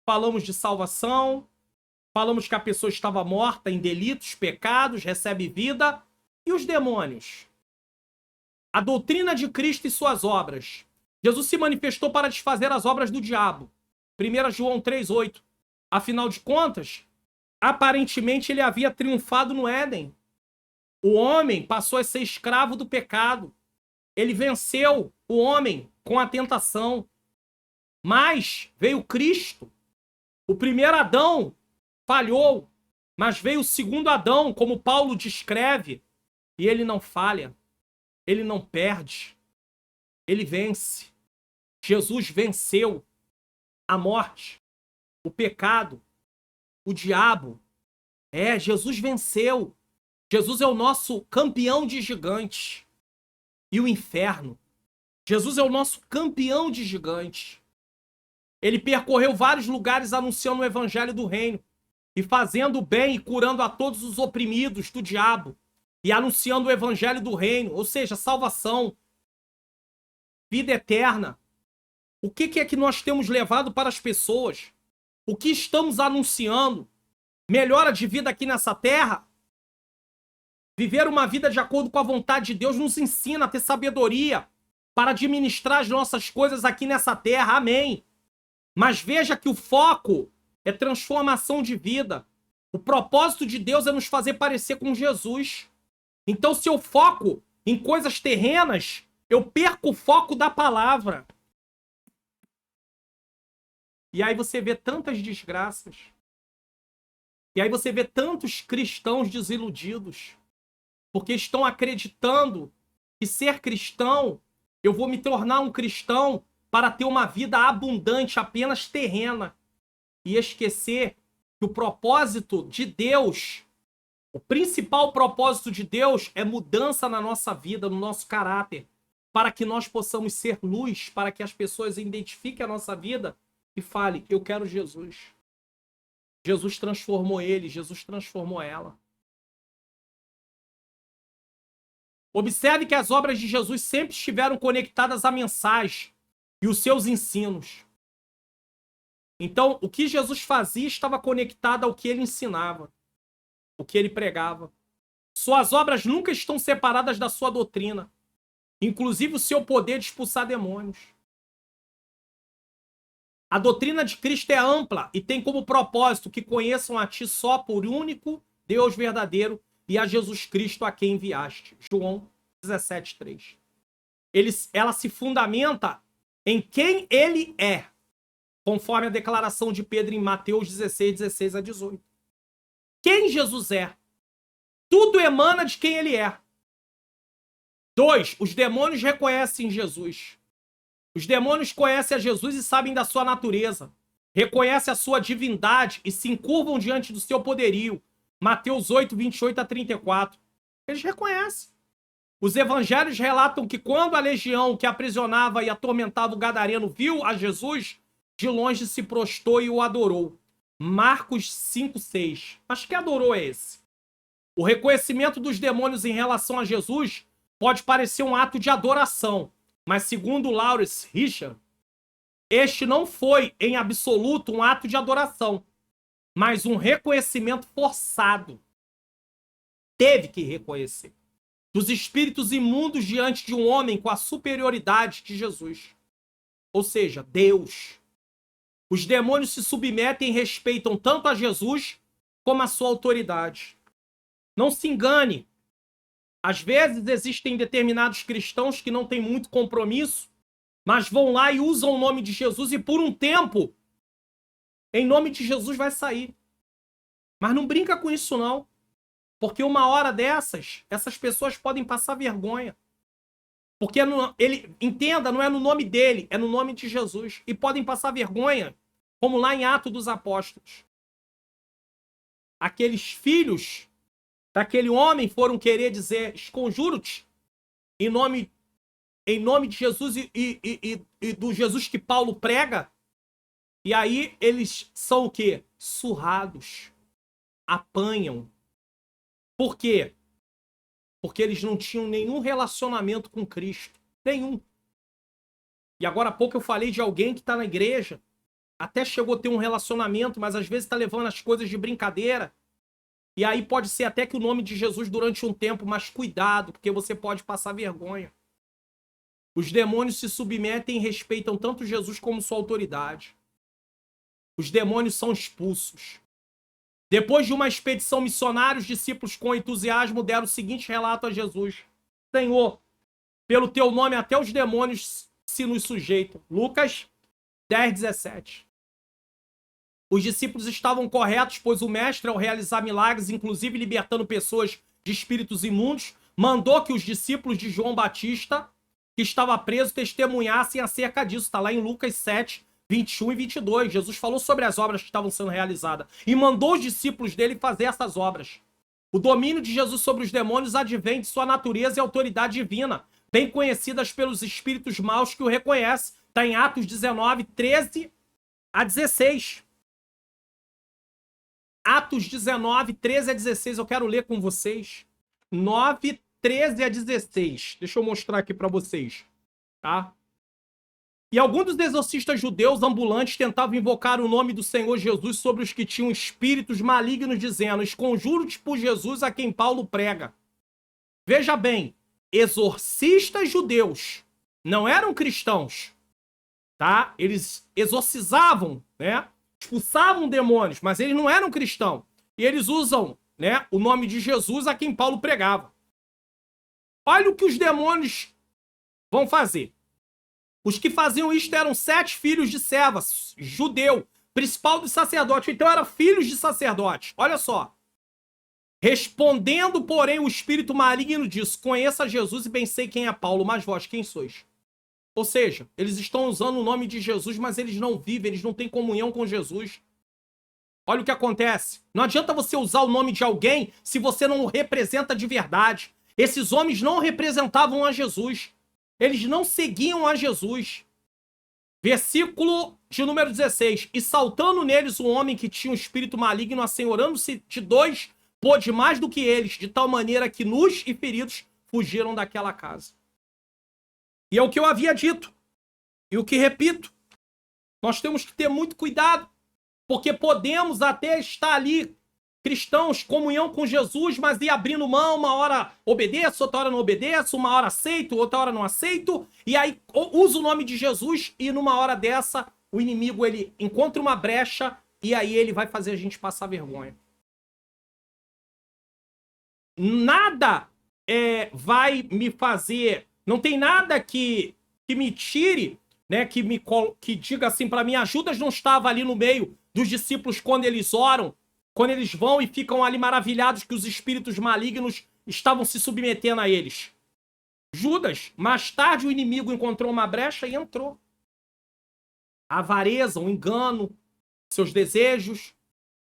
falamos de salvação, falamos que a pessoa estava morta em delitos, pecados, recebe vida. E os demônios? A doutrina de Cristo e suas obras. Jesus se manifestou para desfazer as obras do diabo. 1 João 3,8. Afinal de contas, aparentemente ele havia triunfado no Éden. O homem passou a ser escravo do pecado. Ele venceu o homem com a tentação. Mas veio Cristo. O primeiro Adão falhou, mas veio o segundo Adão, como Paulo descreve, e ele não falha, ele não perde, ele vence. Jesus venceu a morte, o pecado, o diabo. Jesus venceu. Jesus é o nosso campeão de gigantes. E o inferno. Jesus é o nosso campeão de gigantes. Ele percorreu vários lugares anunciando o evangelho do reino. E fazendo o bem e curando a todos os oprimidos do diabo. E anunciando o evangelho do reino. Ou seja, salvação. Vida eterna. O que é que nós temos levado para as pessoas? O que estamos anunciando? Melhora de vida aqui nessa terra? Viver uma vida de acordo com a vontade de Deus nos ensina a ter sabedoria para administrar as nossas coisas aqui nessa terra. Amém. Mas veja que o foco é transformação de vida. O propósito de Deus é nos fazer parecer com Jesus. Então, se eu foco em coisas terrenas, eu perco o foco da palavra. E aí você vê tantas desgraças. E aí você vê tantos cristãos desiludidos. Porque estão acreditando que ser cristão, eu vou me tornar um cristão para ter uma vida abundante, apenas terrena. E esquecer que o propósito de Deus, o principal propósito de Deus é mudança na nossa vida, no nosso caráter. Para que nós possamos ser luz, para que as pessoas identifiquem a nossa vida e falem, eu quero Jesus. Jesus transformou ele, Jesus transformou ela. Observe que as obras de Jesus sempre estiveram conectadas à mensagem e os seus ensinos. Então, o que Jesus fazia estava conectado ao que ele ensinava, o que ele pregava. Suas obras nunca estão separadas da sua doutrina, inclusive o seu poder de expulsar demônios. A doutrina de Cristo é ampla e tem como propósito que conheçam a ti só por único Deus verdadeiro e a Jesus Cristo a quem enviaste. João 17:3. Ela se fundamenta em quem ele é, conforme a declaração de Pedro em Mateus 16:16-18. Quem Jesus é? Tudo emana de quem ele é. 2. Os demônios reconhecem Jesus. Os demônios conhecem a Jesus e sabem da sua natureza. Reconhecem a sua divindade e se encurvam diante do seu poderio. Mateus 8:28-34. Eles reconhecem. Os evangelhos relatam que quando a legião que aprisionava e atormentava o gadareno viu a Jesus, de longe se prostrou e o adorou. Marcos 5:6. Mas que adorou é esse? O reconhecimento dos demônios em relação a Jesus pode parecer um ato de adoração, mas segundo Lawrence Richard, este não foi em absoluto um ato de adoração, mas um reconhecimento forçado. Teve que reconhecer. Dos espíritos imundos diante de um homem com a superioridade de Jesus. Ou seja, Deus. Os demônios se submetem e respeitam tanto a Jesus como a sua autoridade. Não se engane. Às vezes existem determinados cristãos que não têm muito compromisso, mas vão lá e usam o nome de Jesus e por um tempo, em nome de Jesus vai sair. Mas não brinca com isso não. Porque uma hora dessas, essas pessoas podem passar vergonha. Porque entenda, não é no nome dele, é no nome de Jesus. E podem passar vergonha, como lá em Atos dos Apóstolos. Aqueles filhos daquele homem foram querer dizer, esconjuro-te, em nome de Jesus e do Jesus que Paulo prega. E aí eles são o quê? Surrados. Apanham. Por quê? Porque eles não tinham nenhum relacionamento com Cristo. Nenhum. E agora há pouco eu falei de alguém que está na igreja, até chegou a ter um relacionamento, mas às vezes está levando as coisas de brincadeira. E aí pode ser até que o nome de Jesus durante um tempo, mas cuidado, porque você pode passar vergonha. Os demônios se submetem e respeitam tanto Jesus como sua autoridade. Os demônios são expulsos. Depois de uma expedição missionária, os discípulos com entusiasmo deram o seguinte relato a Jesus. Senhor, pelo teu nome até os demônios se nos sujeitam. Lucas 10:17. Os discípulos estavam corretos, pois o mestre, ao realizar milagres, inclusive libertando pessoas de espíritos imundos, mandou que os discípulos de João Batista, que estava preso, testemunhassem acerca disso. Está lá em Lucas 7:21 e 22. Jesus falou sobre as obras que estavam sendo realizadas e mandou os discípulos dele fazer essas obras. O domínio de Jesus sobre os demônios advém de sua natureza e autoridade divina, bem conhecidas pelos espíritos maus que o reconhecem. Está em Atos 19:13-16. Atos 19:13-16. Eu quero ler com vocês. 9:13-16. Deixa eu mostrar aqui para vocês. Tá? E alguns dos exorcistas judeus ambulantes tentavam invocar o nome do Senhor Jesus sobre os que tinham espíritos malignos, dizendo: esconjuro-te por Jesus a quem Paulo prega. Veja bem, exorcistas judeus não eram cristãos, tá? Eles exorcizavam, né? Expulsavam demônios, mas eles não eram cristãos. E eles usam, né, o nome de Jesus a quem Paulo pregava. Olha o que os demônios vão fazer. Os que faziam isto eram 7 filhos de Seva, judeu, principal dos sacerdotes. Então eram filhos de sacerdotes. Olha só. Respondendo, porém, o espírito maligno disse: conheça Jesus e bem sei quem é Paulo, mas vós quem sois? Ou seja, eles estão usando o nome de Jesus, mas eles não vivem, eles não têm comunhão com Jesus. Olha o que acontece. Não adianta você usar o nome de alguém se você não o representa de verdade. Esses homens não representavam a Jesus. Eles não seguiam a Jesus. Versículo de número 16. E saltando neles um homem que tinha um espírito maligno, assenhorando-se de 2, pôde mais do que eles, de tal maneira que nus e feridos fugiram daquela casa. E é o que eu havia dito. E o que repito, nós temos que ter muito cuidado, porque podemos até estar ali, cristãos, comunhão com Jesus, mas ir abrindo mão, uma hora obedeço, outra hora não obedeço, uma hora aceito, outra hora não aceito, e aí uso o nome de Jesus e numa hora dessa, o inimigo ele encontra uma brecha e aí ele vai fazer a gente passar vergonha. Nada vai me fazer, não tem nada que me tire, né, que diga assim para mim, Judas não estava ali no meio dos discípulos quando eles oram, quando eles vão e ficam ali maravilhados que os espíritos malignos estavam se submetendo a eles. Judas, mais tarde o inimigo encontrou uma brecha e entrou. A avareza, o engano, seus desejos.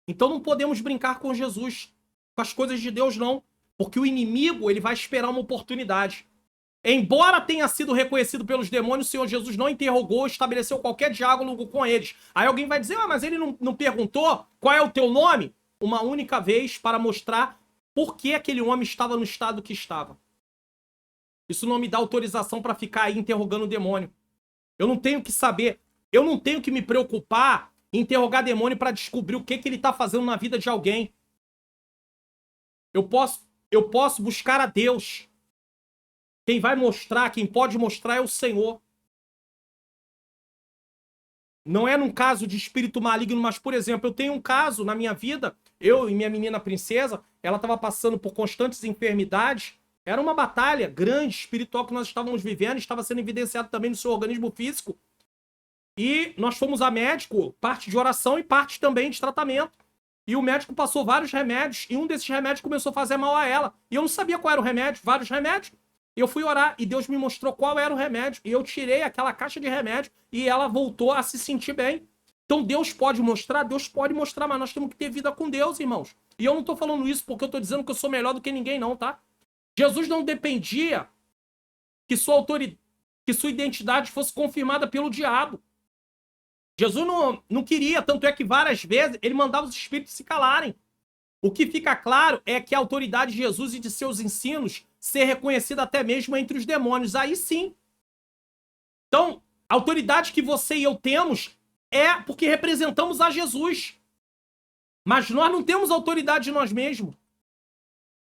Então não podemos brincar com Jesus, com as coisas de Deus não, porque o inimigo ele vai esperar uma oportunidade. Embora tenha sido reconhecido pelos demônios, o Senhor Jesus não interrogou, estabeleceu qualquer diálogo com eles. Aí alguém vai dizer, mas ele não perguntou qual é o teu nome? Uma única vez para mostrar por que aquele homem estava no estado que estava. Isso não me dá autorização para ficar aí interrogando o demônio. Eu não tenho que saber, eu não tenho que me preocupar em interrogar demônio para descobrir o que ele está fazendo na vida de alguém. Eu posso buscar a Deus. Quem vai mostrar, quem pode mostrar é o Senhor. Não é num caso de espírito maligno, mas, por exemplo, eu tenho um caso na minha vida, eu e minha menina princesa, ela estava passando por constantes enfermidades, era uma batalha grande, espiritual que nós estávamos vivendo, estava sendo evidenciado também no seu organismo físico, e nós fomos a médico, parte de oração e parte também de tratamento. E o médico passou vários remédios, e um desses remédios começou a fazer mal a ela. E eu não sabia qual era o remédio, vários remédios. Eu fui orar e Deus me mostrou qual era o remédio. E eu tirei aquela caixa de remédio e ela voltou a se sentir bem. Então Deus pode mostrar, mas nós temos que ter vida com Deus, irmãos. E eu não tô falando isso porque eu tô dizendo que eu sou melhor do que ninguém, não, tá? Jesus não dependia que sua autoridade, que sua identidade fosse confirmada pelo diabo. Jesus não queria, tanto é que várias vezes ele mandava os espíritos se calarem. O que fica claro é que a autoridade de Jesus e de seus ensinos ser reconhecida até mesmo entre os demônios. Aí sim. Então, a autoridade que você e eu temos é porque representamos a Jesus. Mas nós não temos autoridade de nós mesmos.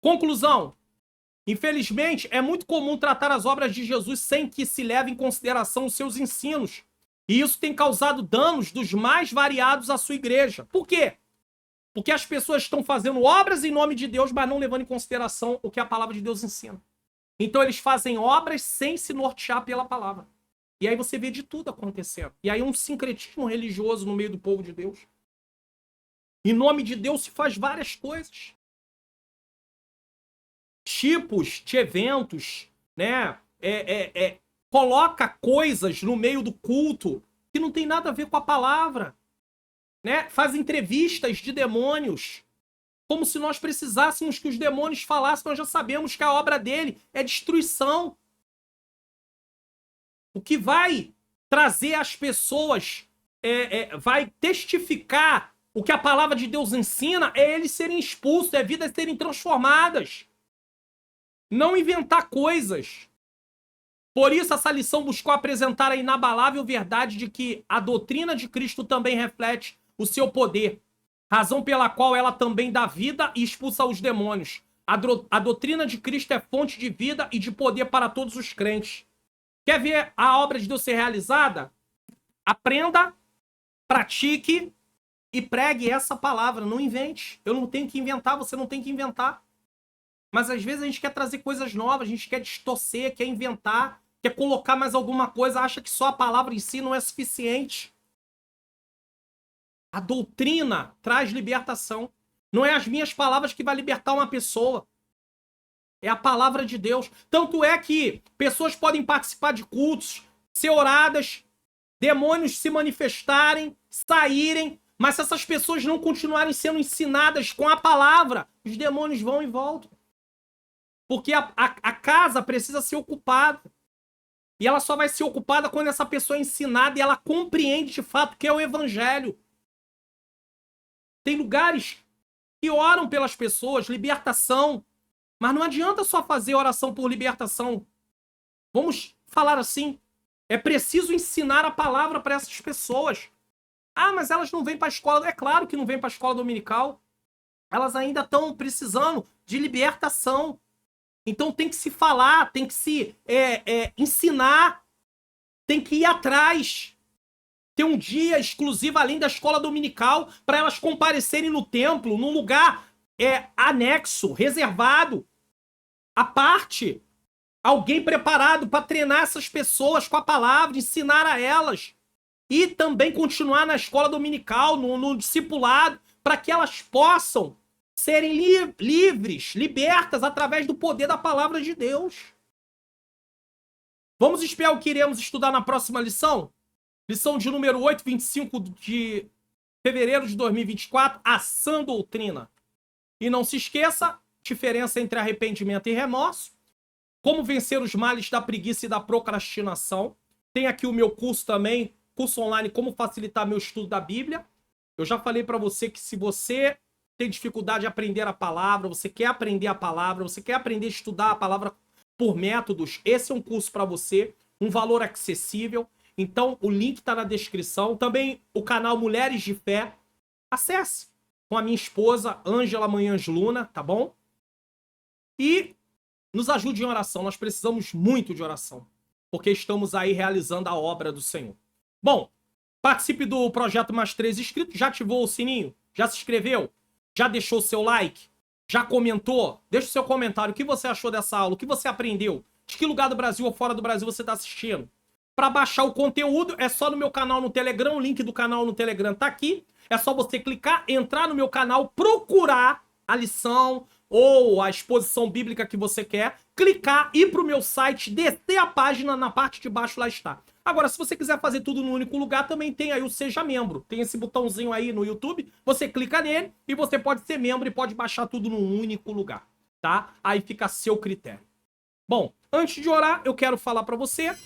Conclusão. Infelizmente, é muito comum tratar as obras de Jesus sem que se leve em consideração os seus ensinos. E isso tem causado danos dos mais variados à sua igreja. Por quê? Porque as pessoas estão fazendo obras em nome de Deus, mas não levando em consideração o que a palavra de Deus ensina. Então eles fazem obras sem se nortear pela palavra. E aí você vê de tudo acontecendo. E aí um sincretismo religioso no meio do povo de Deus. Em nome de Deus se faz várias coisas. Tipos de eventos, né? Coloca coisas no meio do culto que não tem nada a ver com a palavra. Né? Faz entrevistas de demônios, como se nós precisássemos que os demônios falassem. Nós já sabemos que a obra dele é destruição. O que vai trazer às pessoas, vai testificar o que a palavra de Deus ensina, é eles serem expulsos, é vidas serem transformadas. Não inventar coisas. Por isso, essa lição buscou apresentar a inabalável verdade de que a doutrina de Cristo também reflete o seu poder, razão pela qual ela também dá vida e expulsa os demônios. A doutrina de Cristo é fonte de vida e de poder para todos os crentes. Quer ver a obra de Deus ser realizada? Aprenda, pratique e pregue essa palavra. Não invente. Eu não tenho que inventar, você não tem que inventar. Mas às vezes a gente quer trazer coisas novas, a gente quer distorcer, quer inventar, quer colocar mais alguma coisa, acha que só a palavra em si não é suficiente. A doutrina traz libertação. Não é as minhas palavras que vai libertar uma pessoa. É a palavra de Deus. Tanto é que pessoas podem participar de cultos, ser oradas, demônios se manifestarem, saírem, mas se essas pessoas não continuarem sendo ensinadas com a palavra, os demônios vão e voltam. Porque a casa precisa ser ocupada. E ela só vai ser ocupada quando essa pessoa é ensinada e ela compreende de fato o que é o evangelho. Tem lugares que oram pelas pessoas, libertação. Mas não adianta só fazer oração por libertação. Vamos falar assim, é preciso ensinar a palavra para essas pessoas. Ah, mas elas não vêm para a escola. É claro que não vêm para a escola dominical. Elas ainda estão precisando de libertação. Então tem que se falar, tem que se ensinar, tem que ir atrás. Ter um dia exclusivo além da escola dominical para elas comparecerem no templo, num lugar anexo, reservado, à parte. Alguém preparado para treinar essas pessoas com a palavra, ensinar a elas. E também continuar na escola dominical, no discipulado, para que elas possam serem livres, libertas através do poder da palavra de Deus. Vamos espiar o que iremos estudar na próxima lição? Lição de número 8, 25 de fevereiro de 2024, a sã doutrina. E não se esqueça, diferença entre arrependimento e remorso. Como vencer os males da preguiça e da procrastinação. Tem aqui o meu curso também, curso online, como facilitar meu estudo da Bíblia. Eu já falei para você que se você tem dificuldade de aprender a palavra, você quer aprender a palavra, você quer aprender a estudar a palavra por métodos, esse é um curso para você, um valor acessível. Então o link está na descrição. Também o canal Mulheres de Fé. Acesse com a minha esposa, Ângela Manhãs Luna, tá bom? E nos ajude em oração, nós precisamos muito de oração, porque estamos aí realizando a obra do Senhor. Bom, participe do Projeto Mais 3 inscritos, já ativou o sininho? Já se inscreveu? Já deixou o seu like? Já comentou? Deixa o seu comentário, o que você achou dessa aula, o que você aprendeu? De que lugar do Brasil ou fora do Brasil você está assistindo? Para baixar o conteúdo, é só no meu canal no Telegram, o link do canal no Telegram tá aqui. É só você clicar, entrar no meu canal, procurar a lição ou a exposição bíblica que você quer, clicar, ir para o meu site, descer a página, na parte de baixo lá está. Agora, se você quiser fazer tudo no único lugar, também tem aí o Seja Membro. Tem esse botãozinho aí no YouTube, você clica nele e você pode ser membro e pode baixar tudo num único lugar, tá? Aí fica a seu critério. Bom, antes de orar, eu quero falar para você,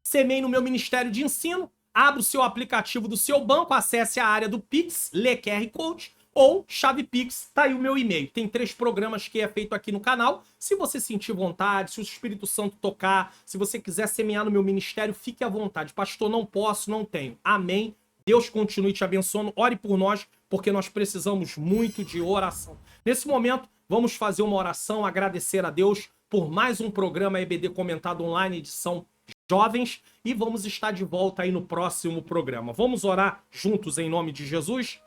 semeie no meu Ministério de Ensino, abra o seu aplicativo do seu banco, acesse a área do Pix, lê QR Code, ou chave Pix, tá aí o meu e-mail. Tem 3 programas que é feito aqui no canal. Se você sentir vontade, se o Espírito Santo tocar, se você quiser semear no meu ministério, fique à vontade. Pastor, não posso, não tenho. Amém. Deus continue te abençoando. Ore por nós, porque nós precisamos muito de oração. Nesse momento, vamos fazer uma oração, agradecer a Deus por mais um programa EBD Comentado Online, edição Jovens, e vamos estar de volta aí no próximo programa. Vamos orar juntos em nome de Jesus?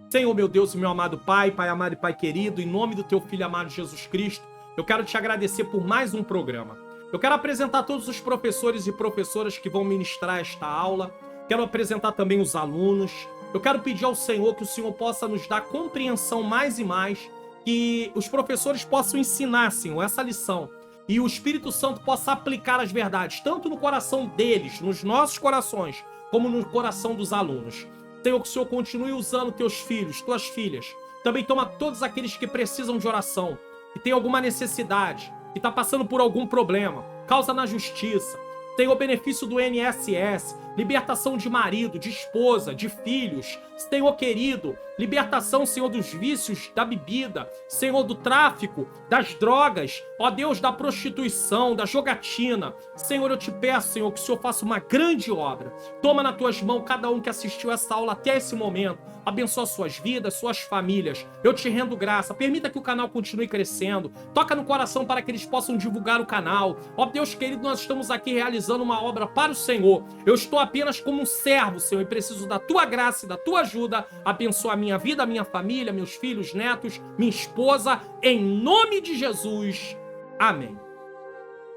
Senhor, meu Deus e meu amado Pai, Pai amado e Pai querido, em nome do Teu Filho amado Jesus Cristo, eu quero te agradecer por mais um programa. Eu quero apresentar todos os professores e professoras que vão ministrar esta aula, quero apresentar também os alunos, eu quero pedir ao Senhor que o Senhor possa nos dar compreensão mais e mais, que os professores possam ensinar, Senhor, essa lição, e o Espírito Santo possa aplicar as verdades, tanto no coração deles, nos nossos corações, como no coração dos alunos. Senhor, que o Senhor continue usando teus filhos, tuas filhas. Também toma todos aqueles que precisam de oração, que tem alguma necessidade, que está passando por algum problema, causa na justiça. Tem o benefício do INSS, libertação de marido, de esposa, de filhos. Senhor querido, libertação, Senhor, dos vícios da bebida, Senhor, do tráfico, das drogas, ó Deus, da prostituição, da jogatina. Senhor, eu te peço, Senhor, que o Senhor faça uma grande obra. Toma nas tuas mãos cada um que assistiu essa aula até esse momento. Abençoa suas vidas, suas famílias. Eu te rendo graça. Permita que o canal continue crescendo. Toca no coração para que eles possam divulgar o canal. Ó Deus querido, nós estamos aqui realizando uma obra para o Senhor. Eu estou apenas como um servo, Senhor, e preciso da tua graça e da tua ajuda. Abençoa a minha vida, a minha família, meus filhos, netos, minha esposa, em nome de Jesus. Amém.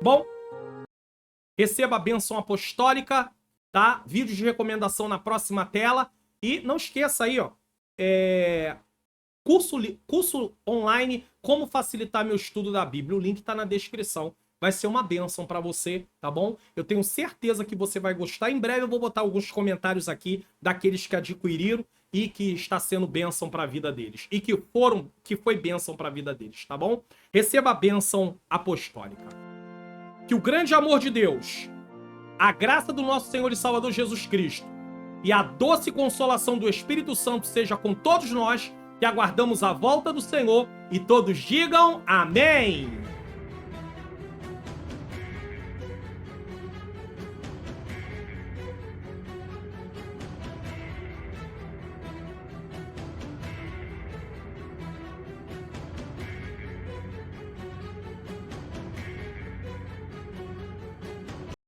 Bom, receba a bênção apostólica, tá? Vídeos de recomendação na próxima tela. E não esqueça aí, ó, curso online, como facilitar meu estudo da Bíblia. O link tá na descrição. Vai ser uma bênção para você, tá bom? Eu tenho certeza que você vai gostar. Em breve eu vou botar alguns comentários aqui daqueles que adquiriram e que está sendo bênção para a vida deles. E que foi bênção para a vida deles, tá bom? Receba a bênção apostólica. Que o grande amor de Deus, a graça do nosso Senhor e Salvador Jesus Cristo e a doce consolação do Espírito Santo seja com todos nós, que aguardamos a volta do Senhor, e todos digam amém.